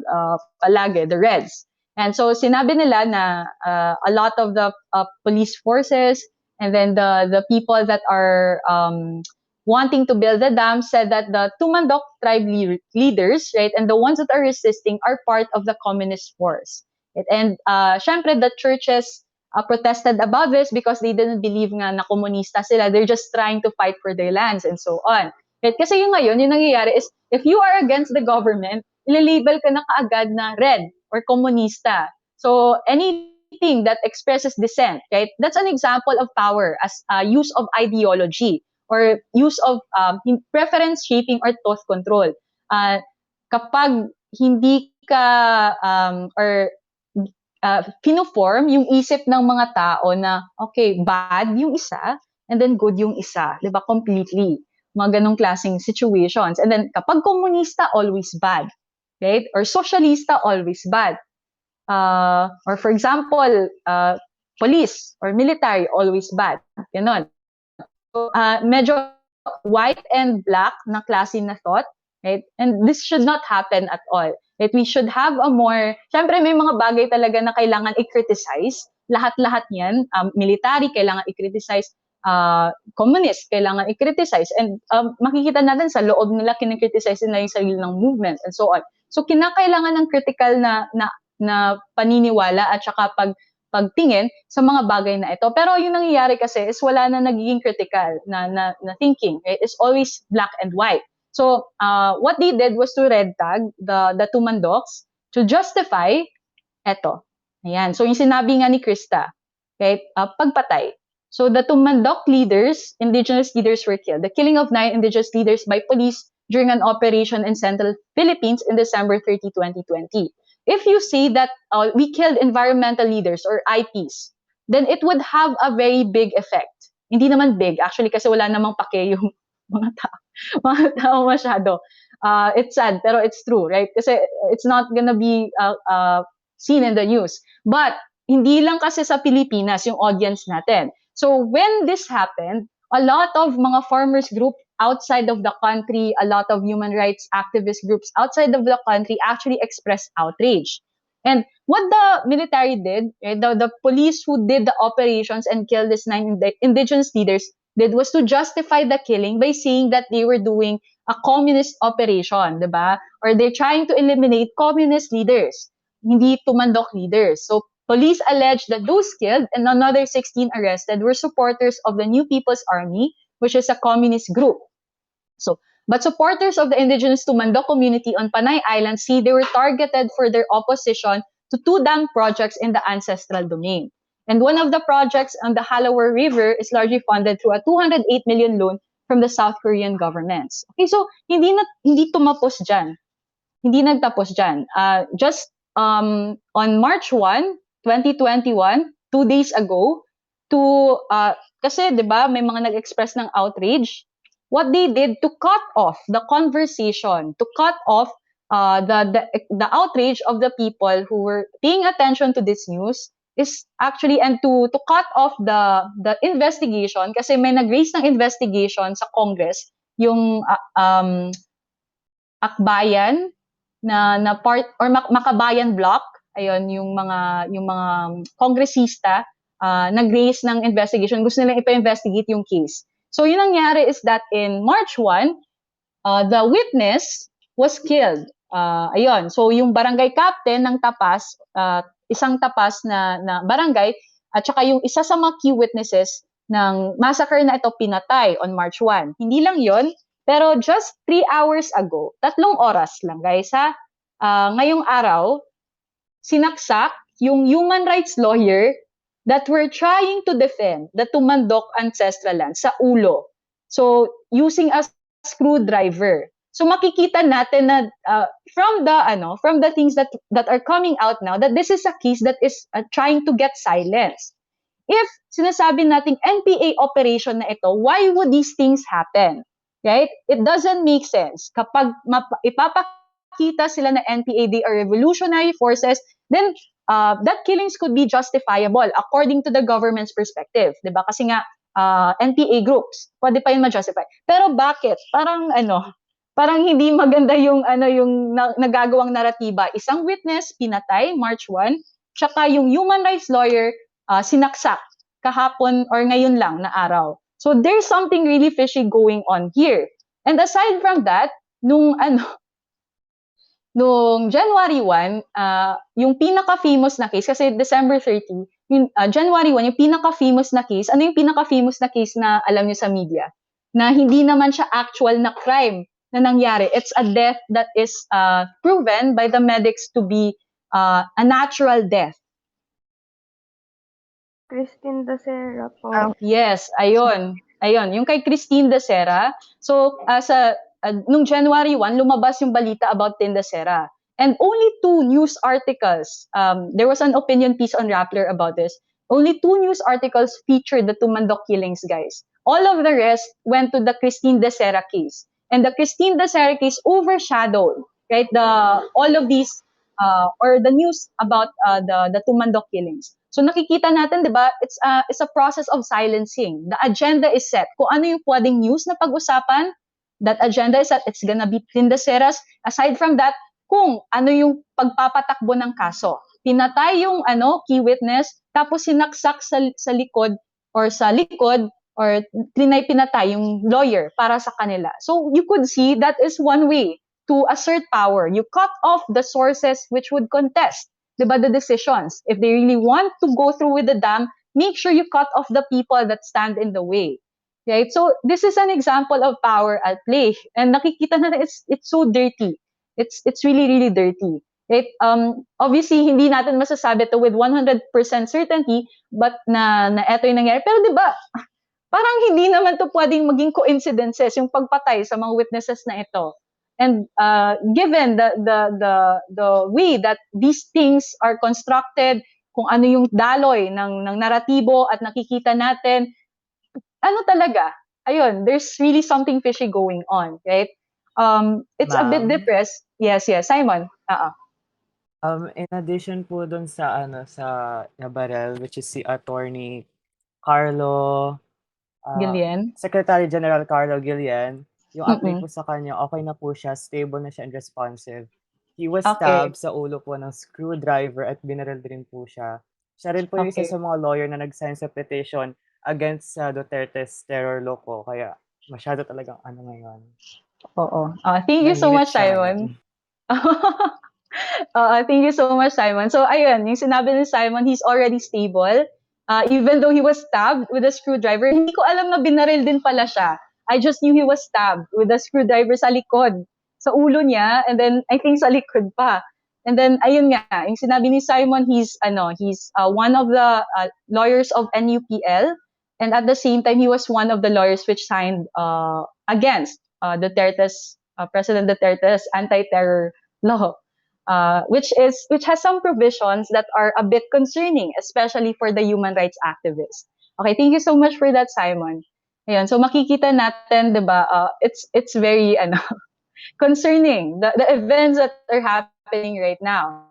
palagi, the reds. And so sinabi nila na a lot of the police forces and then the people that are wanting to build the dam said that the Tumandok tribe leaders, right, and the ones that are resisting are part of the communist force. Right? And syempre the churches protested about this because they didn't believe nga na komunista sila. They're just trying to fight for their lands and so on. Right? Kasi yung ngayon, yung nangyayari is if you are against the government, ililabel ka na kaagad na red or komunista. So anything that expresses dissent, right? That's an example of power as use of ideology or use of preference shaping or thought control. Kapag hindi ka or pinoform yung isip ng mga tao na okay, bad yung isa and then good yung isa, 'di ba? Completely. Mga ganong klaseng situations. And then kapag komunista, always bad, right? Or socialista, always bad. Or for example, police or military, always bad. Ganon. So, medyo white and black na klase na thought, right? And this should not happen at all. Right? We should have a more, syempre may mga bagay talaga na kailangan i-criticize. Lahat-lahat yan, military, kailangan i-criticize. Communist, kailangan i-criticize. And makikita natin sa loob nila, kinikriticize nila yung sarili ng movement and so on. So, kinakailangan ng critical na paniniwala at saka pagtingin sa mga bagay na ito. Pero yung nangyayari kasi is wala na nagiging critical na thinking. Right? It's always black and white. So what they did was to red tag the Tumandoks to justify eto. Ayan. So yung sinabi nga ni Krista, right? Pagpatay. So the Tumandok leaders, indigenous leaders were killed. The killing of 9 indigenous leaders by police during an operation in Central Philippines in December 30, 2020. If you say that we killed environmental leaders or IPs, then it would have a very big effect. Hindi naman big, actually, kasi wala namang pake yung mga tao masyado. It's sad, pero it's true, right? Kasi it's not gonna be seen in the news. But hindi lang kasi sa Pilipinas yung audience natin. So when this happened, a lot of mga farmers group outside of the country, a lot of human rights activist groups outside of the country actually expressed outrage. And what the military did, right, the police who did the operations and killed these 9 indigenous leaders did was to justify the killing by saying that they were doing a communist operation, diba? Or they're trying to eliminate communist leaders, hindi Tumandok leaders. So police alleged that those killed and another 16 arrested were supporters of the New People's Army, which is a communist group. So, but supporters of the indigenous Tumandok community on Panay Island say they were targeted for their opposition to 2 dam projects in the ancestral domain. And one of the projects on the Halawar River is largely funded through a 208 million loan from the South Korean government. Okay, so hindi tumapos dyan. Hindi nagtapos dyan. Just on March 1, 2021, 2 days ago, kasi 'di ba may mga nag-express ng outrage, what they did to cut off the conversation, to cut off the outrage of the people who were paying attention to this news is actually, and to cut off the investigation, kasi may nag-raise ng investigation sa Congress, yung Akbayan na part or Makabayan Block, ayun yung mga kongresista nag-raise ng investigation, gusto nilang ipa-investigate yung case. So yun nangyari is that in March 1, the witness was killed. Ayun, so yung barangay captain ng Tapas, isang Tapas na barangay, at saka yung isa sa mga key witnesses ng massacre na ito pinatay on March 1. Hindi lang yon, pero just 3 hours ago, 3 oras lang guys ha, ngayong araw, sinaksak yung human rights lawyer that were trying to defend the Tumandok ancestral land sa ulo. So, using a screwdriver. So makikita natin na from the things that are coming out now that this is a case that is trying to get silence. If sinasabi nating NPA operation na ito, why would these things happen? Right? It doesn't make sense. Kapag ipapakita sila na NPA, they are revolutionary forces, then that killings could be justifiable according to the government's perspective. Diba? Kasi nga, NPA groups, pwede pa yun ma-justify. Pero bakit? Parang parang hindi maganda yung nagagawang naratiba. Isang witness pinatay March 1, tsaka yung human rights lawyer sinaksak kahapon or ngayon lang na araw. So there's something really fishy going on here. And aside from that, nung January 1, yung pinaka-famous na case, kasi December 30, January 1, yung pinaka-famous na case, ano yung pinaka-famous na case na alam niyo sa media? Na hindi naman siya actual na crime na nangyari. It's a death that is proven by the medics to be a natural death. Christine Dacera po. Yes, ayun. Ayun, yung kay Christine Dacera. So, nung January 1, lumabas yung balita about Tin Dacera. And only 2 news articles, there was an opinion piece on Rappler about this. Only 2 news articles featured the Tumandok killings, guys. All of the rest went to the Christine Dacera case. And the Christine Dacera case overshadowed, right, all of these, or the news about the Tumandok killings. So nakikita natin, 'di ba? It's a process of silencing. The agenda is set. Kung ano yung pwedeng news na pag-usapan, that agenda is set. It's gonna be Tindaseras. Aside from that, kung ano yung pagpapatakbo ng kaso. Pinatay yung key witness, tapos sinaksak sa likod or pinatay yung lawyer para sa kanila. So you could see that is one way to assert power. You cut off the sources which would contest, diba, the decisions. If they really want to go through with the dam, make sure you cut off the people that stand in the way. Right? So this is an example of power at play. And nakikita natin it's so dirty. It's really, really dirty. Right? Obviously, hindi natin masasabi to with 100% certainty, but na eto yung nangyari. Pero 'di ba, parang hindi naman to pwedeng maging coincidences yung pagpatay sa mga witnesses na ito. And given the way that these things are constructed, kung ano yung daloy ng naratibo at nakikita natin, talaga, ayun, there's really something fishy going on, right? It's a bit Ma'am? depressed. Yes, Simon. In addition po dun sa sa nabarel, which is si Attorney Carlo, Gillian. Secretary General Carlo Gillian, yung update Mm-mm. po sa kanya, okay na po siya, stable na siya and responsive. He was Okay. stabbed sa ulo po ng screwdriver at binaril din po siya. Siya rin po yung isa Okay. sa mga lawyer na nag-sign sa petition against Duterte's terror law po. Kaya masyado talagang ngayon. Oo. Thank you so Mainit much, siya Simon. ngayon. Thank you so much, Simon. So, ayun, yung sinabi ni Simon, he's already stable. Even though he was stabbed with a screwdriver, hindi ko alam na binaril din pala siya. I just knew he was stabbed with a screwdriver sa likod, sa ulo niya, and then I think sa likod pa. And then, ayun nga, yung sinabi ni Simon, he's one of the lawyers of NUPL, and at the same time, he was one of the lawyers which signed against President Duterte's anti-terror law. Which has some provisions that are a bit concerning, especially for the human rights activists. Okay, thank you so much for that, Simon. Ayun, so makikita natin, 'di ba? It's very concerning, the events that are happening right now.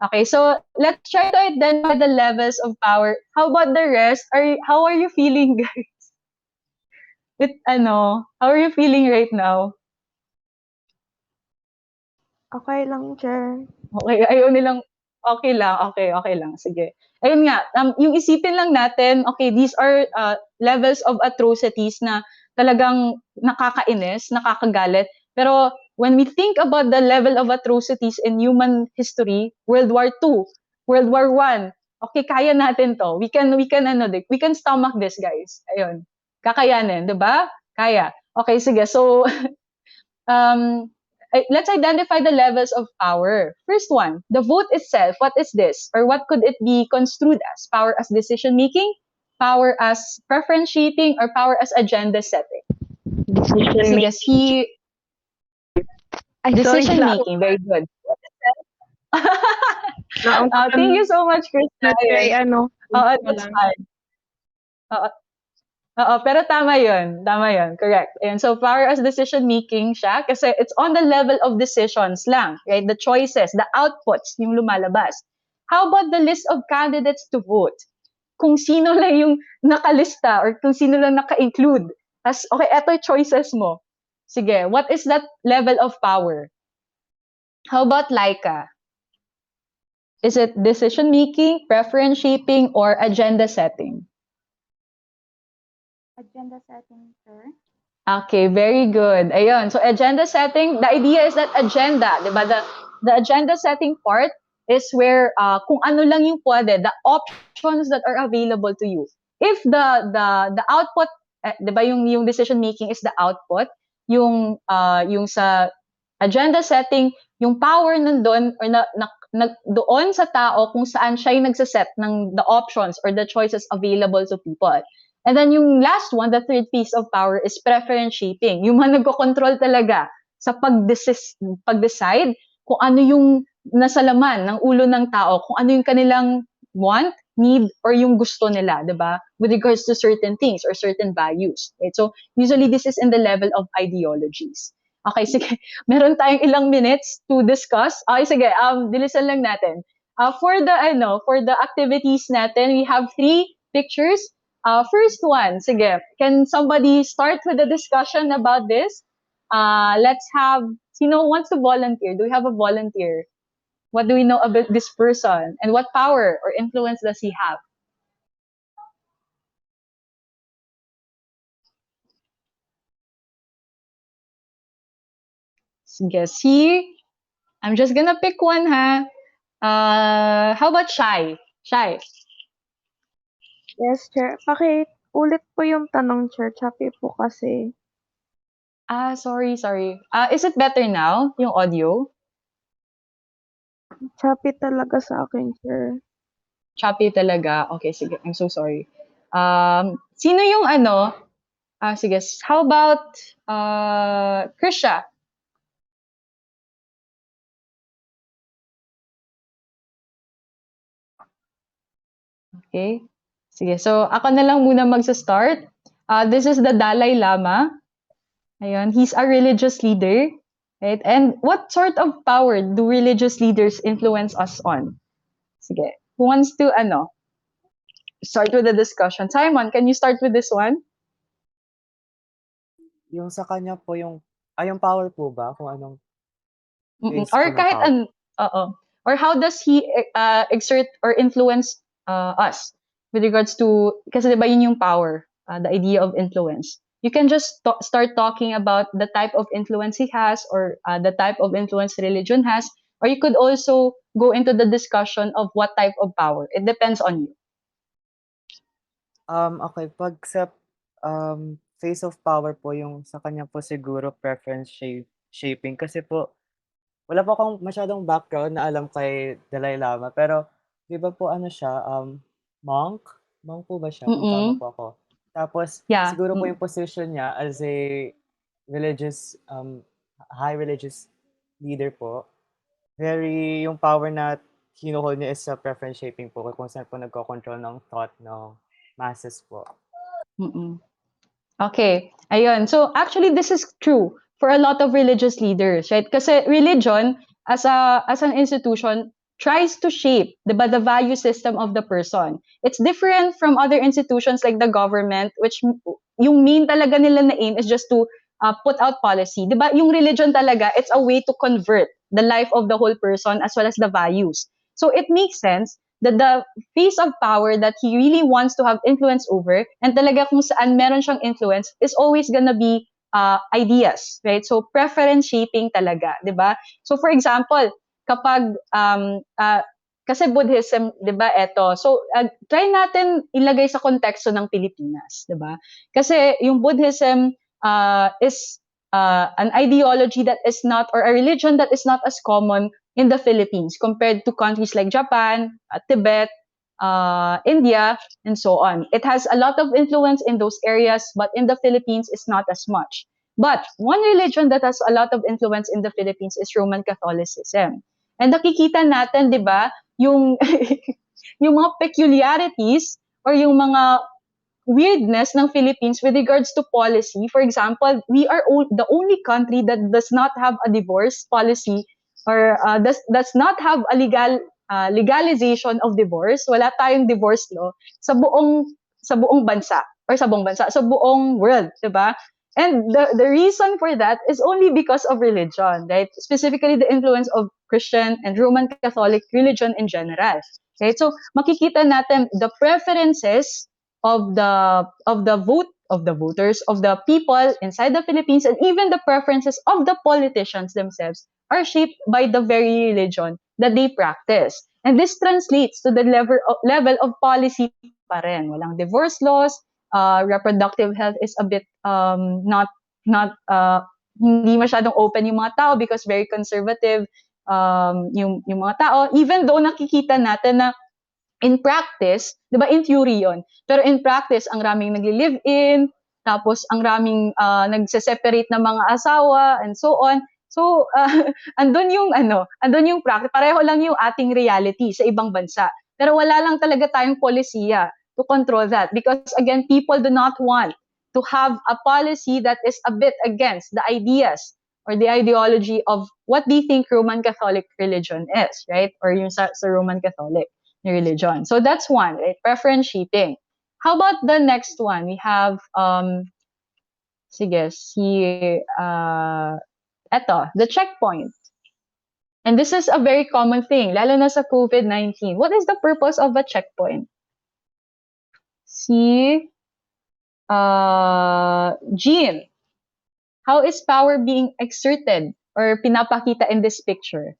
Okay, so let's try to identify the levels of power. How about the rest? How are you feeling, guys? How are you feeling right now? Okay lang, Chair. Okay, ayaw nilang okay lang, okay lang, sige. Ayun nga, yung isipin lang natin, okay, these are levels of atrocities na talagang nakakainis, nakakagalit. Pero when we think about the level of atrocities in human history, World War II, World War I, okay, kaya natin to. We can stomach this, guys. Ayun. Kakayanin, 'di ba? Kaya. Okay, sige. So let's identify the levels of power. First one, the vote itself. What is this? Or what could it be construed as? Power as decision making, power as preference shaping, or power as agenda setting? Decision Sige, making. Ay, sorry decision lang. making. Very good. Naungkat Thank you so much, Krista. Try That's fine. Pero tama yun. Tama yun. Correct. And so, power as decision-making siya kasi it's on the level of decisions lang. Right? The choices, the outputs yung lumalabas. How about the list of candidates to vote? Kung sino lang yung nakalista or kung sino lang naka-include. Okay, eto yung choices mo. Sige, what is that level of power? How about Laika? Is it decision making, preference shaping, or agenda setting? Agenda setting, sir. Okay, very good. Ayun. So agenda setting, the idea is that agenda, 'di ba? The agenda setting part is where kung ano lang yung pwede, the options that are available to you. If the output, 'di ba yung decision making is the output, yung sa agenda setting, yung power nandun or doon sa tao kung saan siya yung nagsaset ng the options or the choices available to people. And then yung last one, the third piece of power is preference shaping. Yung mga nagko-control talaga sa pag-decide kung ano yung nasa laman ng ulo ng tao, kung ano yung kanilang want, need, or yung gusto nila, 'di ba? With regards to certain things or certain values. Right? So usually this is in the level of ideologies. Okay, sige. Meron tayong ilang minutes to discuss. Okay, sige. Bilisan lang natin. For the activities natin, we have 3 pictures. First one, sige, can somebody start with a discussion about this? Let's have, sino wants to volunteer? Do we have a volunteer? What do we know about this person? And what power or influence does he have? Sige, I'm just gonna pick one, ha? How about Shy? Shy. Yes, Chair. Ulit po yung tanong, Chair. Choppy po kasi. Sorry. Is it better now, yung audio? Choppy talaga sa akin, Chair. Choppy talaga. Okay, sige. I'm so sorry. Sino yung ano? Sige. How about Krisha? Okay. Sige. So, ako na lang muna magsa-start. This is the Dalai Lama. Ayun. He's a religious leader. Right? And what sort of power do religious leaders influence us on? Sige. Who wants to, start with the discussion? Simon, can you start with this one? Yung sa kanya po yung power po ba? Kung anong base Or po ng kahit power? oo. Or how does he exert or influence us with regards to, kasi 'di ba yun yung power, the idea of influence. You can just start talking about the type of influence he has or the type of influence religion has, or you could also go into the discussion of what type of power. It depends on you. Okay, 'pag sa, phase of power po yung sa kanya po siguro preference shaping kasi po wala po akong masyadong background na alam kay Dalai Lama pero 'di ba po ano siya, monk? Monk po ba siya kung tama Mm. po ako? Tapos Yeah. siguro po yung position niya as a religious, high religious leader po, very yung power na hino-hold niya is sa preference shaping po kung saan po nagkokontrol ng thought ng masses po. Mm. Okay, ayun. So actually this is true for a lot of religious leaders, right? Kasi religion as an institution tries to shape the value system of the person. It's different from other institutions like the government, which yung main talaga nila na aim is just to put out policy. 'Di ba? Yung religion talaga, it's a way to convert the life of the whole person as well as the values. So it makes sense that the phase of power that he really wants to have influence over and talaga kung saan meron siyang influence is always gonna be ideas, right? So preference shaping talaga, 'di ba? So for example, kapag kasi Buddhism, 'di ba? Eto. So try natin ilagay sa konteksto ng Pilipinas, 'di ba? Kasi yung Buddhism is an ideology that is not or a religion that is not as common in the Philippines compared to countries like Japan, Tibet, India, and so on. It has a lot of influence in those areas, but in the Philippines, it's not as much. But one religion that has a lot of influence in the Philippines is Roman Catholicism. And nakikita natin, di ba, yung, yung mga peculiarities or yung mga weirdness ng Philippines with regards to policy. For example, we are the only country that does not have a divorce policy or does not have a legalization of divorce. Wala tayong divorce law sa buong bansa or sa buong bansa, sa buong world, 'di ba? And the reason for that is only because of religion, right? Specifically the influence of Christian and Roman Catholic religion in general. Right? So makikita natin the preferences of the voters, of the people inside the Philippines, and even the preferences of the politicians themselves are shaped by the very religion that they practice. And this translates to the level of policy pa rin. Walang divorce laws, reproductive health is a bit not hindi masyadong open yung mga tao because very conservative yung mga tao, even though nakikita natin na in practice, 'di ba in theory 'yon, pero in practice ang raming nagli-live-in, tapos ang raming nagse-separate na mga asawa and so on. So, andun yung andun yung practice. Pareho lang yung ating reality sa ibang bansa. Pero wala lang talaga tayong polisiya to control that because again, people do not want to have a policy that is a bit against the ideas or the ideology of what they think Roman Catholic religion is, right? Or yung sa Roman Catholic religion. So that's one, right? Preference shaping. How about the next one? We have, sige, eto, the checkpoint. And this is a very common thing, lalo na sa COVID-19. What is the purpose of a checkpoint? Si Jean, how is power being exerted or pinapakita in this picture?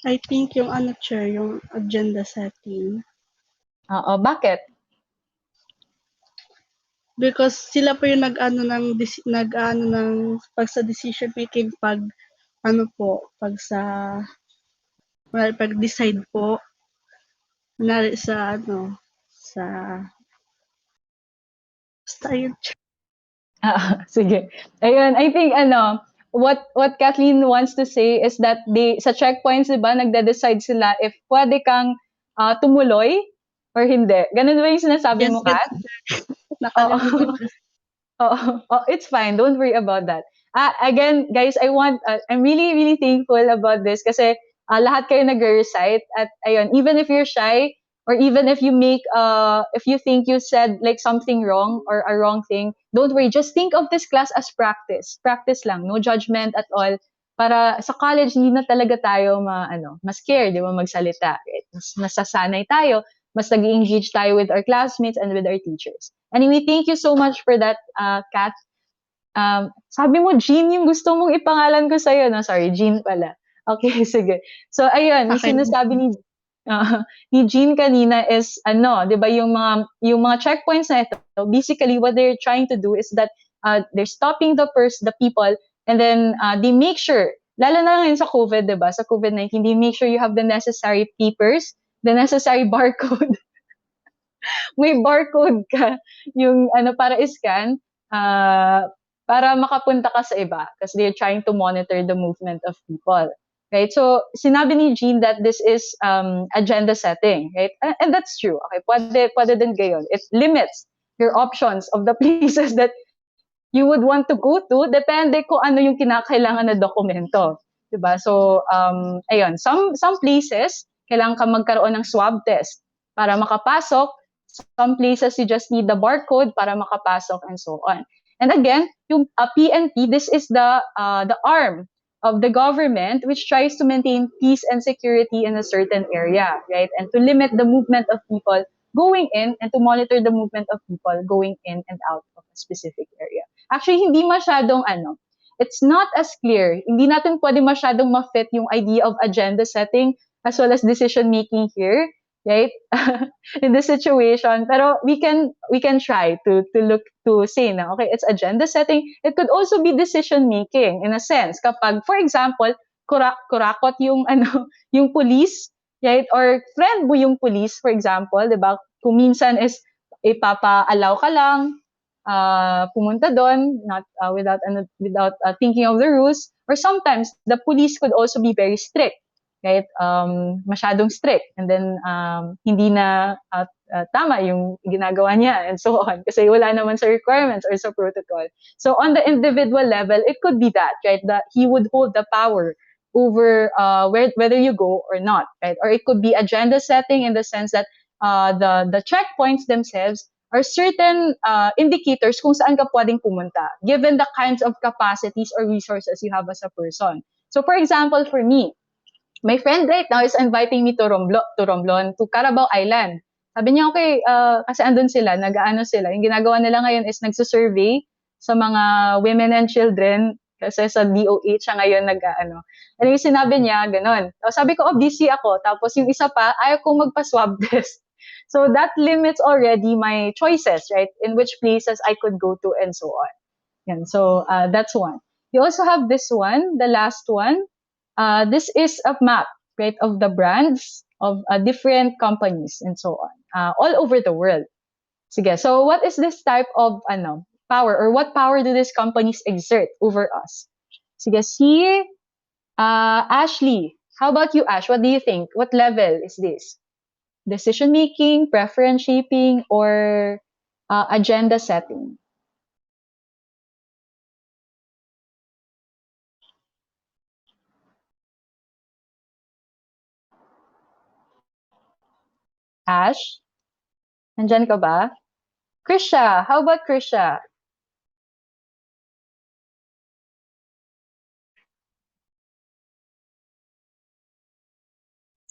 I think yung chair, yung agenda setting. Bakit? Because sila po yung nag-ano ng pag sa decision making pag decide po kunwari sa yun. Sige. Ayun, I think what Kathleen wants to say is that sa checkpoints, 'di ba, nagde-decide sila if pwede kang tumuloy or hindi. Ganun ba yung sinasabi mo, Kat? Nakalimutan ko. It's fine. Don't worry about that. Again, guys, I'm really, really thankful about this kasi lahat kayo nag-recite at ayun, even if you're shy or even if if you think you said like something wrong or a wrong thing, don't worry. Just think of this class as practice. Practice lang. No judgment at all. Para sa college, hindi na talaga tayo ma-scare, di ba, magsalita. Right? Mas nasasanay tayo. Mas nag-engage tayo with our classmates and with our teachers. Anyway, thank you so much for that, Kat. Sabi mo, Jean, yung gusto mong ipangalan ko sa'yo, no? Sorry, Jean pala. Okay, sige. So, ayun, yung Okay. sinasabi ni Jean kanina is, di ba, yung mga checkpoints na ito, basically, what they're trying to do is that they're stopping the people, and then they make sure, lalo na ngayon sa COVID, di ba, sa COVID-19, they make sure you have the necessary papers, the necessary barcode. May barcode ka yung para scan para makapunta ka sa iba kasi they're trying to monitor the movement of people, right? So sinabi ni Jean that this is agenda setting, right? And that's true. Okay, pwede din gayon. It limits your options of the places that you would want to go to depende kung ano yung kinakailangan na dokumento, 'di ba? So ayun, some places kailangan ka magkaroon ng swab test para makapasok. Some places you just need the barcode para makapasok and so on. And again, yung PNP, this is the arm of the government which tries to maintain peace and security in a certain area, right? And to limit the movement of people going in and to monitor the movement of people going in and out of a specific area. Actually, hindi masyadong it's not as clear. Hindi natin pwede masyadong ma-fit yung idea of agenda setting as well as decision making here, right? In this situation, pero we can try to look to say na okay, it's agenda setting. It could also be decision making in a sense kapag for example kurakot yung yung police, right? Or friend mo yung police for example, 'di ba? Kung minsan is ipapa-allow ka lang pumunta doon not without thinking of the rules, or sometimes the police could also be very strict, right? Masyadong strict, and then hindi na tama yung ginagawa niya and so on kasi wala naman sa requirements or sa protocol. So on the individual level, it could be that, right, that he would hold the power over whether you go or not, right? Or it could be agenda setting in the sense that the checkpoints themselves are certain indicators kung saan ka pwedeng pumunta, given the kinds of capacities or resources you have as a person. So for example, for me, my friend right now is inviting me to Romblon, to Carabao Island. Sabi niya, okay, kasi andun sila, nag-ano sila. Yung ginagawa nila ngayon is nagsusurvey sa mga women and children kasi sa DOH siya ngayon nag-ano. And yung sinabi niya, ganun. So, sabi ko, oh, busy ako. Tapos yung isa pa, ayaw kong magpa-swab test. So that limits already my choices, right? In which places I could go to and so on. Yan. So that's one. You also have this one, the last one. This is a map, right, of the brands of different companies and so on, all over the world. Sige, so what is this type of power, or what power do these companies exert over us? Sige, si Ashley. How about you, Ash? What do you think? What level is this? Decision making, preference shaping, or agenda setting? Ash? Nandyan ka ba? Krisha, how about Krisha?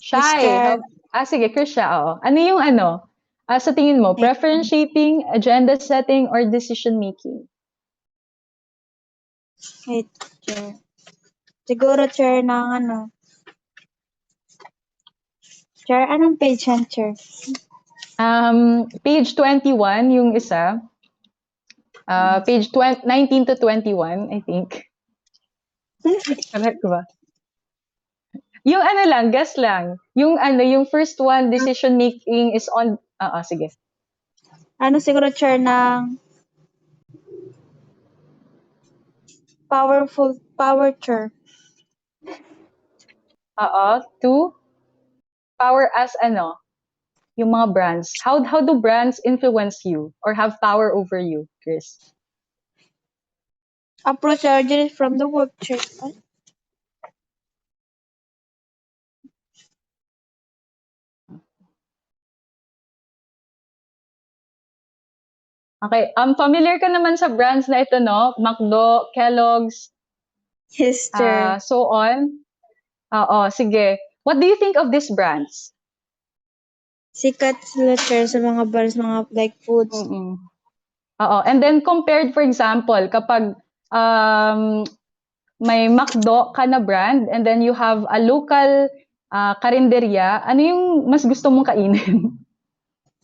Shy. Mister. Sige, Krisha, oo. Ano yung sa tingin mo, preference shaping, agenda setting, or decision making? Wait, chair. Siguro chair ng Chair, anong page yan, chair? Page 21, yung isa. Page 19 to 21, I think. Correct ba? Yung lang, guess lang. Yung yung first one, decision making is on, sige. Ano siguro chair ng power chair. Two, power as yung mga brands. How do brands influence you or have power over you, Chris? Approach urgent from the work chair. Okay, familiar ka naman sa brands na ito, no? McDo, Kellogg's, Yes, chair. so on. Sige. What do you think of these brands? Sikat sila chair sa mga bars, mga like foods. Mm-mm. And then compared, for example, kapag may McDo ka na brand and then you have a local karinderya, ano yung mas gusto mong kainin?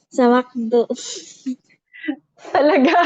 Sa McDo. Talaga.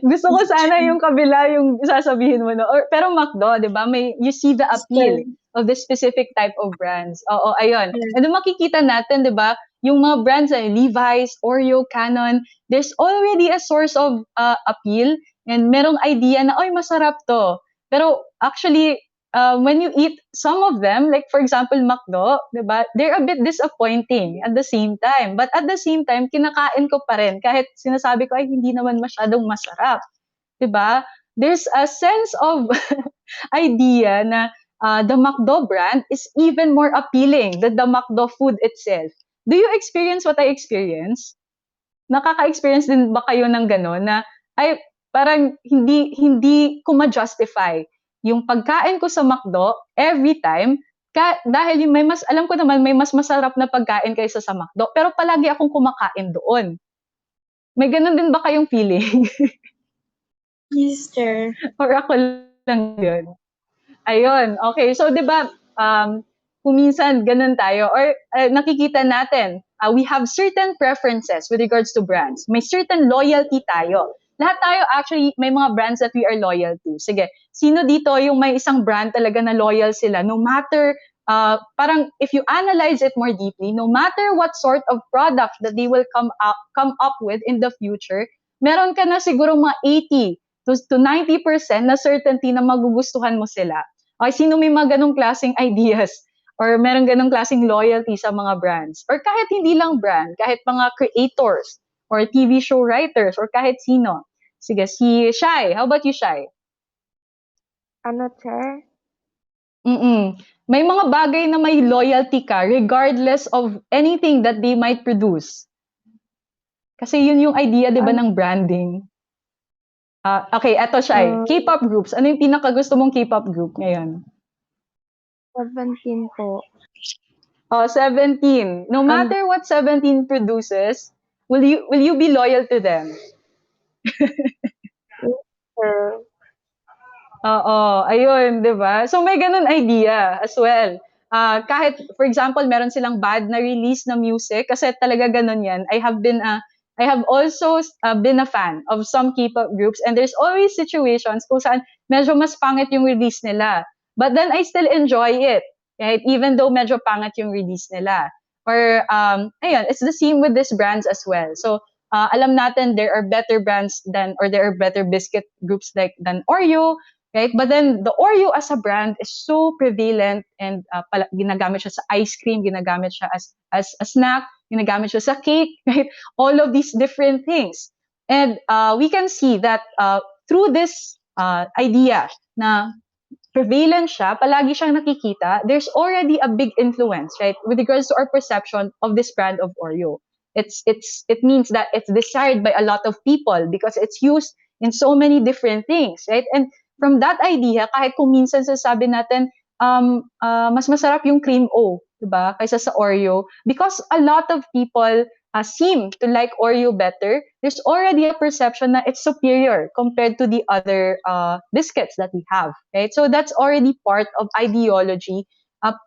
Gusto ko sana yung kabila yung sasabihin mo, no? Pero McDo, di ba? You see the appeal of this specific type of brands. Oo, ayun. And then makikita natin, di ba? Yung mga brands, Levi's, Oreo, Canon, there's already a source of appeal and merong idea na, oy, masarap to. Pero actually, when you eat some of them, like for example, McDo, diba, they're a bit disappointing at the same time. But at the same time, kinakain ko pa rin kahit sinasabi ko ay hindi naman masyadong masarap. Diba? There's a sense of idea na the McDo brand is even more appealing than the McDo food itself. Do you experience what I experience? Nakaka-experience din ba kayo ng gano'n na ay parang hindi ko ma-justify yung pagkain ko sa McDo every time dahil yung alam ko naman may mas masarap na pagkain kaysa sa McDo pero palagi akong kumakain doon. May gano'n din ba kayong feeling? Yes, chair. Or ako lang yun? Ayun, okay. So, di ba, kung minsan ganun tayo, or nakikita natin, we have certain preferences with regards to brands. May certain loyalty tayo. Lahat tayo actually, may mga brands that we are loyal to. Sige, sino dito yung may isang brand talaga na loyal sila? No matter, parang if you analyze it more deeply, no matter what sort of product that they will come up with in the future, meron ka na siguro mga 80 to 90% na certainty na magugustuhan mo sila. Okay, sino may mga ganong klaseng ideas or meron ganong klaseng loyalty sa mga brands? Or kahit hindi lang brand, kahit mga creators or TV show writers or kahit sino. Sige, si Shai. How about you, Shai? Ano, chair? May mga bagay na may loyalty ka regardless of anything that they might produce. Kasi yun yung idea, di ba, ng branding. Okay, eto siya. K-pop groups. Ano yung pinakagusto mong K-pop group ngayon? 17 po. 17. No matter what 17 produces, will you be loyal to them? Sure. Oo, ayun, 'di ba? So may ganun idea as well. Kahit for example, meron silang bad na release na music kasi talaga ganun 'yan. I have also been a fan of some K-pop groups, and there's always situations kung saan medyo mas pangit yung release nila. But then I still enjoy it, right? Even though medyo pangit yung release nila. Or ayun, it's the same with these brands as well. So alam natin there are better brands than, or there are better biscuit groups than Oreo, right? But then the Oreo as a brand is so prevalent, and ginagamit siya sa ice cream, ginagamit siya as a snack, ginagamit siya sa cake, right? All of these different things. And we can see that through this idea na prevalent siya, palagi siyang nakikita, there's already a big influence, right? With regards to our perception of this brand of Oreo. It means that it's desired by a lot of people because it's used in so many different things, right? And from that idea, kahit kung minsan sasabi natin, mas masarap yung cream O, diba? Kaysa sa Oreo. Because a lot of people seem to like Oreo better, there's already a perception that it's superior compared to the other biscuits that we have, right? So that's already part of ideology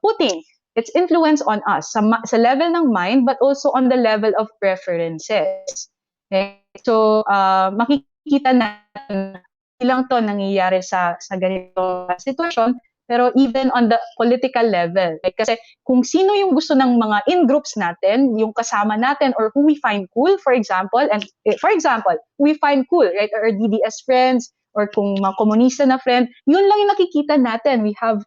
putting its influence on us sa level ng mind, but also on the level of preferences. Okay? So makikita natin ilang to nangyayari sa ganito sitwasyon, pero even on the political level. Right? Kasi kung sino yung gusto ng mga in-groups natin, yung kasama natin, or who we find cool, for example, we find cool, right, or DDS friends, or kung mga komunista na friend, yun lang yung nakikita natin. We have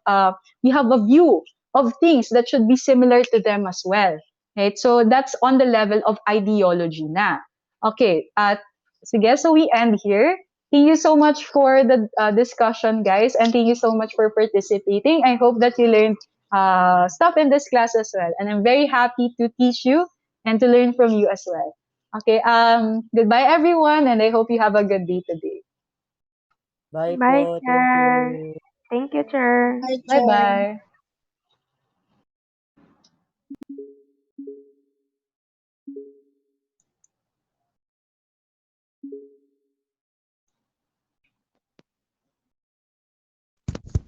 a view of things that should be similar to them as well. Right? So that's on the level of ideology na. Okay, sige, so we end here. Thank you so much for the discussion, guys, and thank you so much for participating. I hope that you learned stuff in this class as well, and I'm very happy to teach you and to learn from you as well. Okay, goodbye everyone, and I hope you have a good day today. Bye Bye, po. Thank Chair. you. Thank you, Chair. Hi, Bye Chair. bye.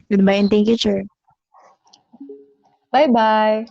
Goodbye and thank you, Chair. Bye bye.